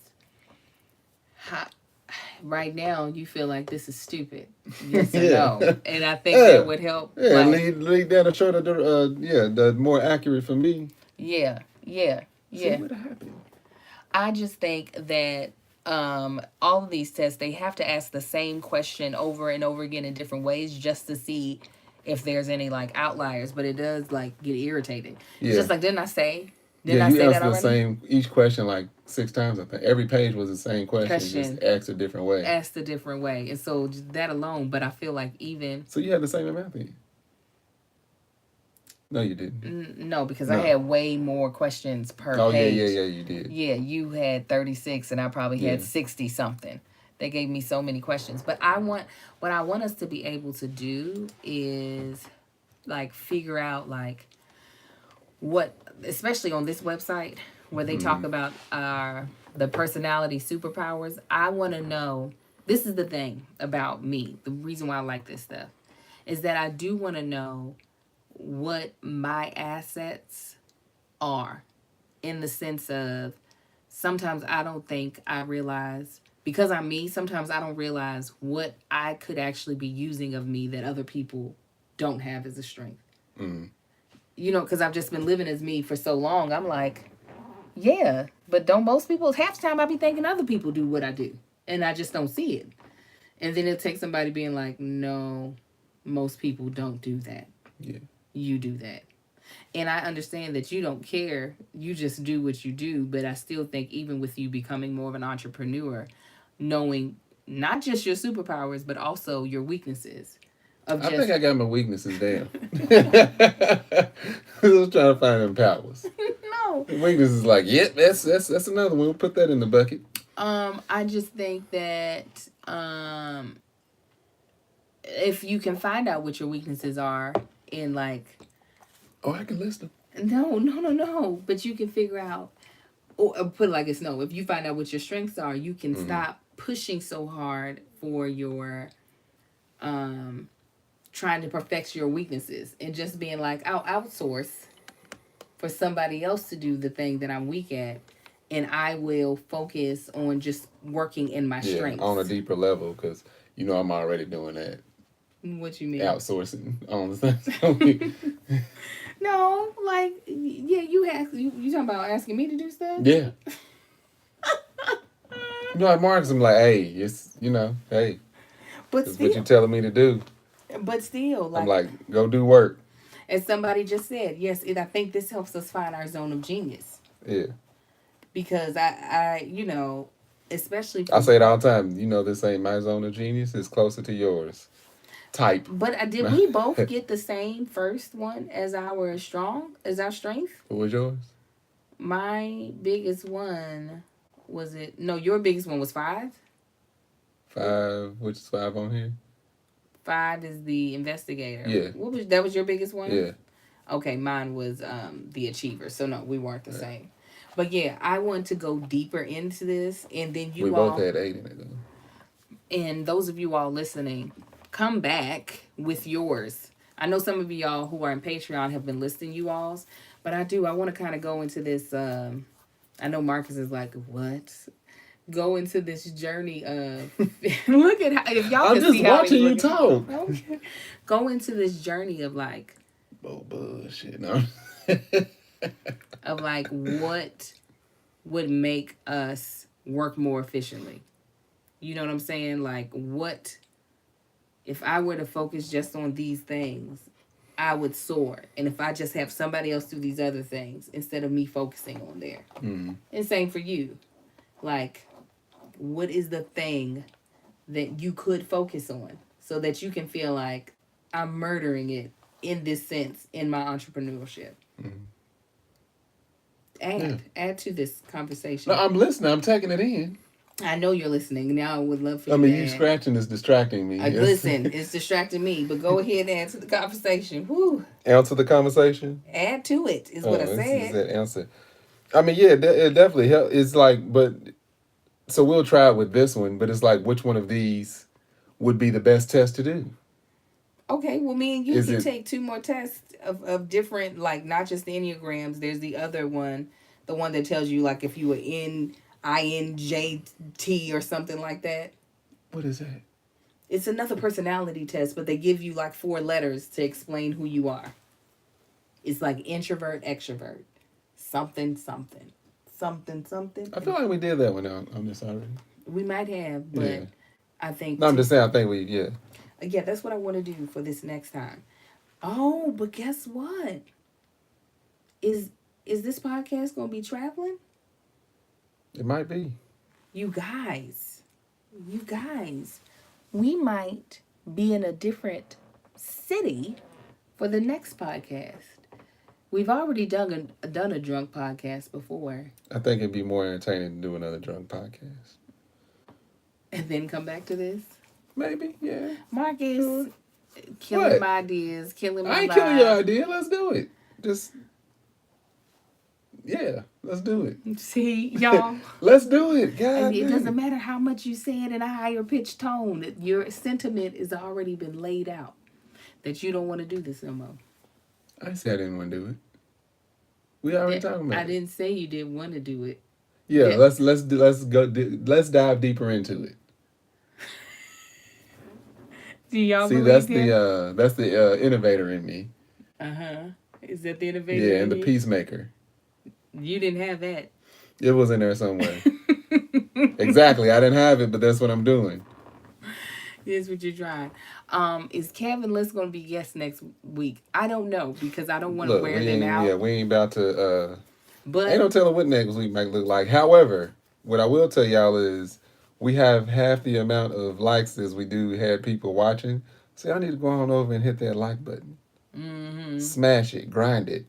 Right now, you feel like this is stupid. Yes or no? And I think that would help. Yeah, like, lead down the shorter, the more accurate for me. Yeah. See what happened. I just think that all of these tests, they have to ask the same question over and over again in different ways just to see if there's any like outliers. But it does like get irritating. Yeah. It's just like, didn't I say? Didn't I say that already? The same each question like 6 times. I think every page was the same question. Just asked a different way. And so just that alone. But I feel like even so, you had the same amount then. No, you didn't. No, because I had way more questions per page. Yeah, you did. Yeah, you had 36 and I probably had 60 something. They gave me so many questions. But what I want us to be able to do is like figure out like what, especially on this website where they talk about the personality superpowers. I want to know, this is the thing about me. The reason why I like this stuff is that I do want to know what my assets are, in the sense of sometimes I don't think I realize, because I'm me, sometimes I don't realize what I could actually be using of me that other people don't have as a strength. You know, because I've just been living as me for so long. I'm like, yeah, but don't most people, half the time I be thinking other people do what I do and I just don't see it. And then it'll take somebody being like, no, most people don't do that. Yeah. You do that. And I understand that you don't care. You just do what you do. But I still think even with you becoming more of an entrepreneur, knowing not just your superpowers, but also your weaknesses. I think I got my weaknesses down. I was trying to find them powers. No. The weakness is like, yep, that's another one. We'll put that in the bucket. I just think that if you can find out what your weaknesses are in like... Oh, I can list them. No. But you can figure out, or put it like this, no. If you find out what your strengths are, you can stop pushing so hard for your... trying to perfect your weaknesses and just being like, I'll outsource for somebody else to do the thing that I'm weak at and I will focus on just working in my strengths. On a deeper level, because you know I'm already doing that. What you mean? Outsourcing on the thing. No, like, yeah, you talking about asking me to do stuff? Yeah. You know, like Marcus, I'm like, hey, it's, hey, but it's still, what you telling me to do. But still, like, I'm like, go do work. As somebody just said, yes, I think this helps us find our zone of genius. Yeah. Because I especially I say it all the time. This ain't my zone of genius. It's closer to yours. Type. But did we both get the same first one as our strength? What was yours? My biggest one was it? No, your biggest one was 5. 5. Which is 5 on here? 5 is the investigator. Yeah. That was your biggest one? Yeah. Okay, mine was the achiever. So no, we weren't the same. But yeah, I want to go deeper into this, and then we both had 8 in it though. And those of you all listening, come back with yours. I know some of y'all who are in Patreon have been listing you all's, but I want to kind of go into this. I know Marcus is like, what? Go into this journey of look at how if y'all. I'm can just see watching you talk. Okay. Go into this journey of like. Oh bullshit! No. Of like what would make us work more efficiently. You know what I'm saying? Like, what if I were to focus just on these things, I would soar. And if I just have somebody else do these other things instead of me focusing on there. Mm. And same for you. Like, what is the thing that you could focus on so that you can feel like I'm murdering it in this sense in my entrepreneurship? Mm. Add to this conversation. No, I'm listening. I'm taking it in. I know you're listening. Now I would love for you. I mean, you scratching is distracting me. Listen, it's distracting me. But go ahead and add to the conversation. Woo. Answer the conversation. Add to it is what I said. Is that answer? I mean, yeah, it definitely helps. It's like, but so we'll try it with this one. But it's like, which one of these would be the best test to do? Okay, well, me and you can take 2 more tests of different, like, not just the Enneagrams. There's the other one, the one that tells you, like, if you were in INJT or something like that. What is that? It's another personality test, but they give you, like, 4 letters to explain who you are. It's like introvert, extrovert, something. I feel like we did that one on this already. We might have, but yeah. I think... No, I'm just saying, I think we, Yeah, that's what I want to do for this next time. Oh, but guess what? Is this podcast going to be traveling? It might be. You guys, we might be in a different city for the next podcast. We've already done a drunk podcast before. I think it'd be more entertaining to do another drunk podcast. And then come back to this? Maybe, yeah. Marcus, killing my ideas, killing my I ain't vibe. killing your idea. Let's do it. Let's do it. See, y'all. Let's do it, God. It doesn't matter how much you say it in a higher pitched tone. Your sentiment has already been laid out that you don't want to do this no more. I said I didn't want to do it. We already talking about it. I didn't say you didn't want to do it. Yeah, let's dive deeper into it. Do y'all see? That's the innovator in me. Is that the innovator? Yeah, and the peacemaker. You didn't have that. It was in there somewhere. Exactly. I didn't have it, but that's what I'm doing. Here's what you're trying. Is Kevin List going to be guest next week? I don't know because I don't want to wear them out. Yeah, we ain't about to. But ain't no telling what next week might look like. However, what I will tell y'all is we have half the amount of likes as we do had people watching. So I need to go on over and hit that like button. Mm-hmm. Smash it, grind it.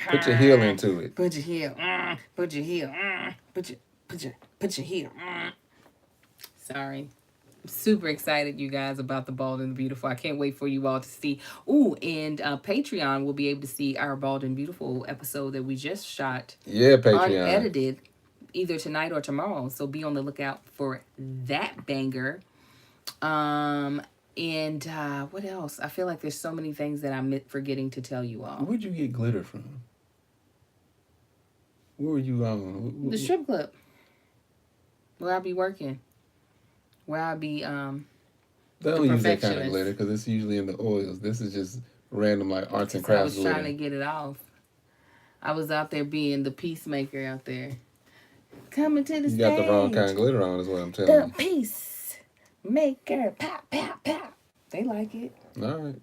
Put your heel into it. Put your heel. Put your heel. Put your heel. Sorry. I'm super excited, you guys, about the Bald and the Beautiful. I can't wait for you all to see. Ooh, and Patreon will be able to see our Bald and Beautiful episode that we just shot. Yeah, Patreon. Unedited, either tonight or tomorrow. So be on the lookout for that banger. And what else? I feel like there's so many things that I'm forgetting to tell you all. Where'd you get glitter from? Where were you on? The strip club. Where I be working. Where I be They don't use that kind of perfectionist. glitter because it's usually in the oils. This is just random like arts and I crafts was glitter. trying to get it off. I was out there being the peacemaker out there. Coming to the stage. You got the wrong kind of glitter on is what I'm telling you. The peacemaker. Pop, pop, pop. They like it. All right.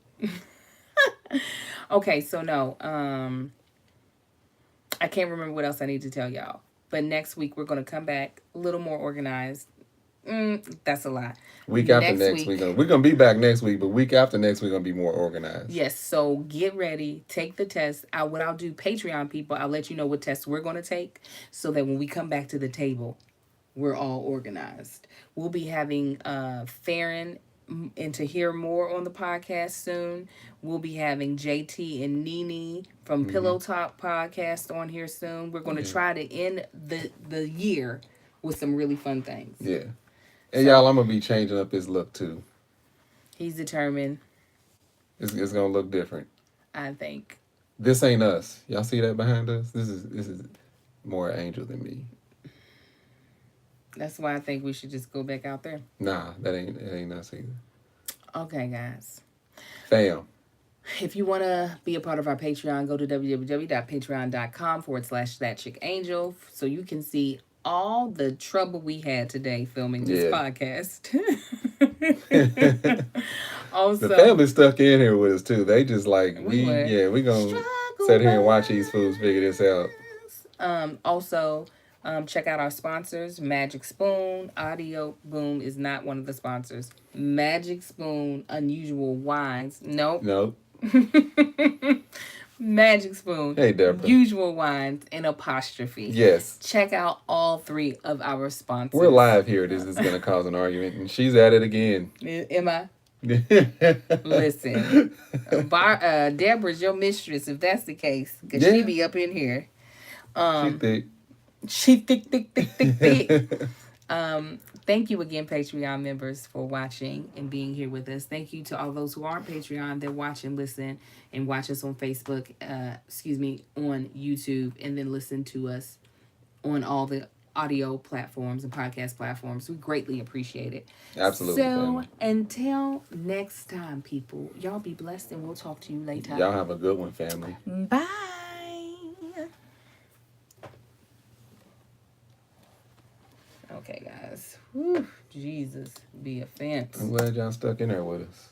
Okay, so no. I can't remember what else I need to tell y'all. But next week we're going to come back a little more organized. That's a lie. Week after next week. We're going to be back next week, but week after next we're going to be more organized. Yes, so get ready. Take the test. What I'll do, Patreon people, I'll let you know what tests we're going to take so that when we come back to the table, we're all organized. We'll be having Farron and to hear more on the podcast soon. We'll be having JT and Nene from Pillow Talk podcast on here soon. We're going to try to end the year with some really fun things. Yeah. And y'all, I'm going to be changing up his look too. He's determined. It's going to look different. I think. This ain't us. Y'all see that behind us? This is more Angel than me. That's why I think we should just go back out there. Nah, that ain't us either. Okay, guys. Fam. If you want to be a part of our Patreon, go to www.patreon.com/thatchickangel so you can see all the trouble we had today filming this podcast. Also, the family's stuck in here with us too. They just like we gonna sit here and watch these fools figure this out. Also, check out our sponsors. Magic Spoon. Audio Boom is not one of the sponsors. Magic Spoon, Unusual Wines. Nope. Magic Spoon. Hey, Deborah. Usual Wines, and Apostrophe. Yes. Check out all three of our sponsors. We're live here. This is going to cause an argument, and she's at it again. Am I? Listen, Deborah's your mistress if that's the case, because she be up in here. She thick. Thank you again, Patreon members, for watching and being here with us. Thank you to all those who aren't Patreon that watch and listen and watch us on Facebook, on YouTube, and then listen to us on all the audio platforms and podcast platforms. We greatly appreciate it. Absolutely. So family. until next time, people, y'all be blessed and we'll talk to you later. Y'all have a good one, family. Bye. Okay, guys. Whew, Jesus, be a fence. I'm glad y'all stuck in there with us.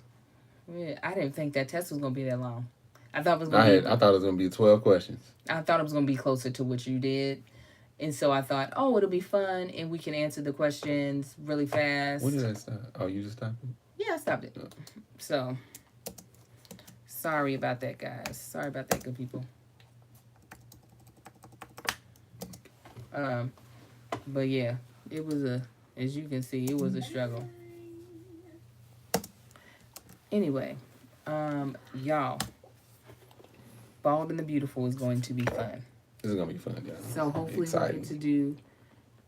Yeah, I didn't think that test was gonna be that long. I thought it was I thought it was gonna be 12 questions. I thought it was gonna be closer to what you did. And so I thought, it'll be fun and we can answer the questions really fast. When did I stop? Oh, you just stopped it? Yeah, I stopped it. So, sorry about that, guys. Sorry about that, good people. But yeah, it was as you can see, it was a struggle. Anyway, y'all, Bald and the Beautiful is going to be fun. This is gonna be fun, y'all. So hopefully we get to do.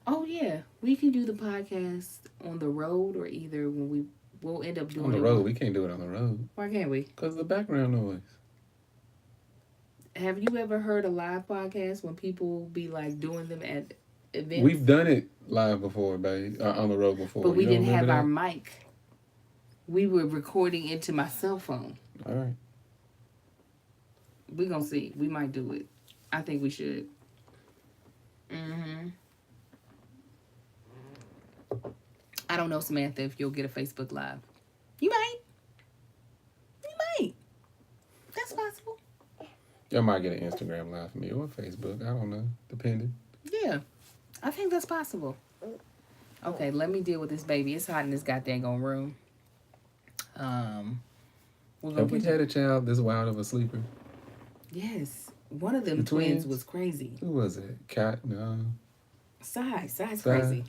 Oh yeah, we can do the podcast on the road or either when we'll end up doing on the it road. We can't do it on the road. Why can't we? Because of the background noise. Have you ever heard a live podcast when people be like doing them at events? We've done it live before, babe, on the road before. But we didn't have our that? mic. We were recording into my cell phone. All right. We're gonna see. We might do it. I think we should. I don't know, Samantha, if you'll get a Facebook Live. You might. That's possible. Y'all might get an Instagram Live from me or Facebook. I don't know. Depending. Yeah. I think that's possible. Okay, let me deal with this baby. It's hot in this goddamn room. Have we had a child this wild of a sleeper? Yes. One of them twins was crazy. Who was it? Cat? No. Size crazy.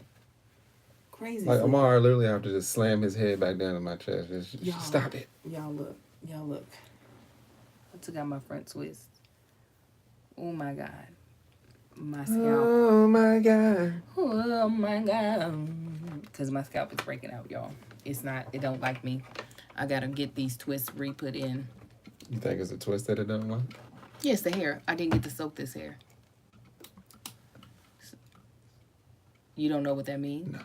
Crazy. Like Amar literally have to just slam his head back down in my chest. Just stop it. Y'all look. I took out my front twist. Oh my God. My scalp. Oh my God. Oh my God. Because my scalp is breaking out, y'all. It don't like me. I gotta get these twists re-put in. You think it's a twist that it don't like? Yes, the hair. I didn't get to soak this hair. You don't know what that means? No.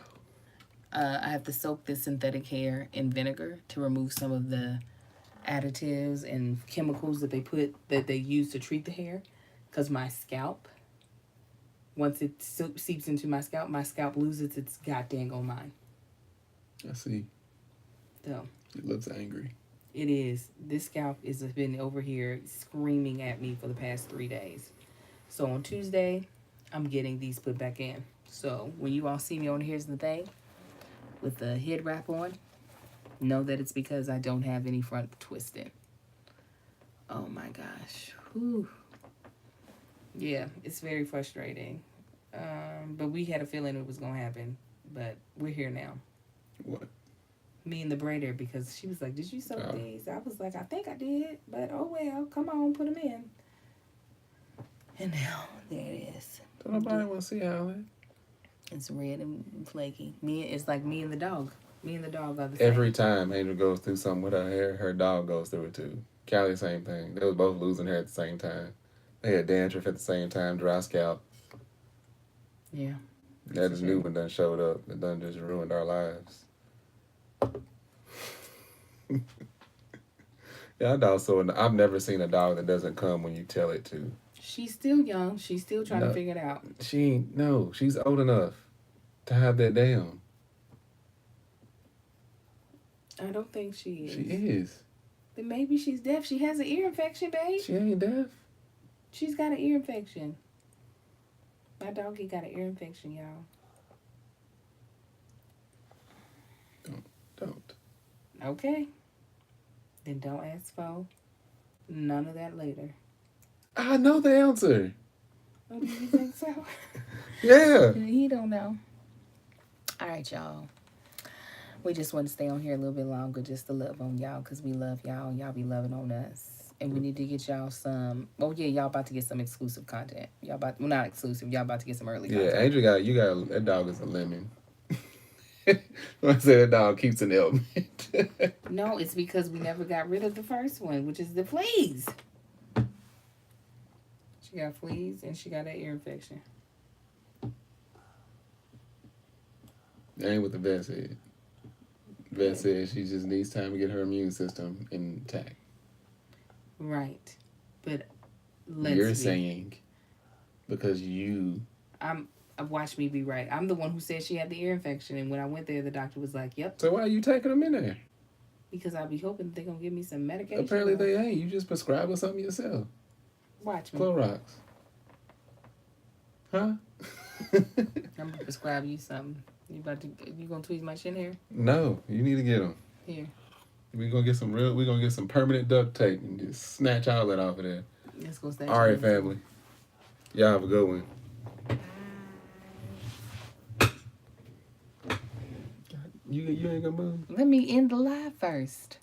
I have to soak this synthetic hair in vinegar to remove some of the additives and chemicals that they use to treat the hair. Because my scalp, once it seeps into my scalp loses its goddamn mind. I see. So. It looks angry. It is. This scalp has been over here screaming at me for the past 3 days. So on Tuesday, I'm getting these put back in. So when you all see me on Here's the Thing with the head wrap on, know that it's because I don't have any front twisting. Oh my gosh. Whew. Yeah, it's very frustrating. But we had a feeling it was going to happen. But we're here now. What? Me and the braider, because she was like, did you soak these? I was like, I think I did. But oh well, come on, put them in. And now, there it is. Don't nobody want to see how it. It's red and flaky. It's like me and the dog. Me and the dog are the same. Every time Angel goes through something with her hair, her dog goes through it too. Callie, same thing. They was both losing hair at the same time. They had dandruff at the same time, dry scalp. Yeah. That is new one done showed up. It done just ruined our lives. Yeah, our dog's so. I've never seen a dog that doesn't come when you tell it to. She's still young. She's still trying to figure it out. She's old enough to have that down. I don't think she is. She is. Then maybe she's deaf. She has an ear infection, babe. She ain't deaf. She's got an ear infection. My doggy got an ear infection, y'all. Don't. Okay. Then don't ask for none of that later. I know the answer. Oh, do you think so? Yeah. He don't know. All right, y'all. We just want to stay on here a little bit longer just to love on y'all because we love y'all. Y'all be loving on us. And we need to get y'all some... Oh, yeah, y'all about to get some exclusive content. Y'all about... Well, not exclusive. Y'all about to get some early content. Yeah, Angel you got... That dog is a lemon. I say that dog keeps an ailment. No, it's because we never got rid of the first one, which is the fleas. She got fleas and she got an ear infection. That ain't what the vet said. The vet said she just needs time to get her immune system intact. Right. But you're saying because watch me be right. I'm the one who said she had the ear infection, and when I went there, the doctor was like, yep. So why are you taking them in there? Because I'll be hoping they're going to give me some medication. Apparently they ain't. You just prescribe her something yourself. Watch me. Clorox. Huh? I'm going to prescribe you something. You going to tweeze my chin hair? No, you need to get them. Here. We're going to get some permanent duct tape and just snatch all that off of there. Let's go snatch. All right, family. Y'all have a good one. You ain't gonna move? Let me end the live first.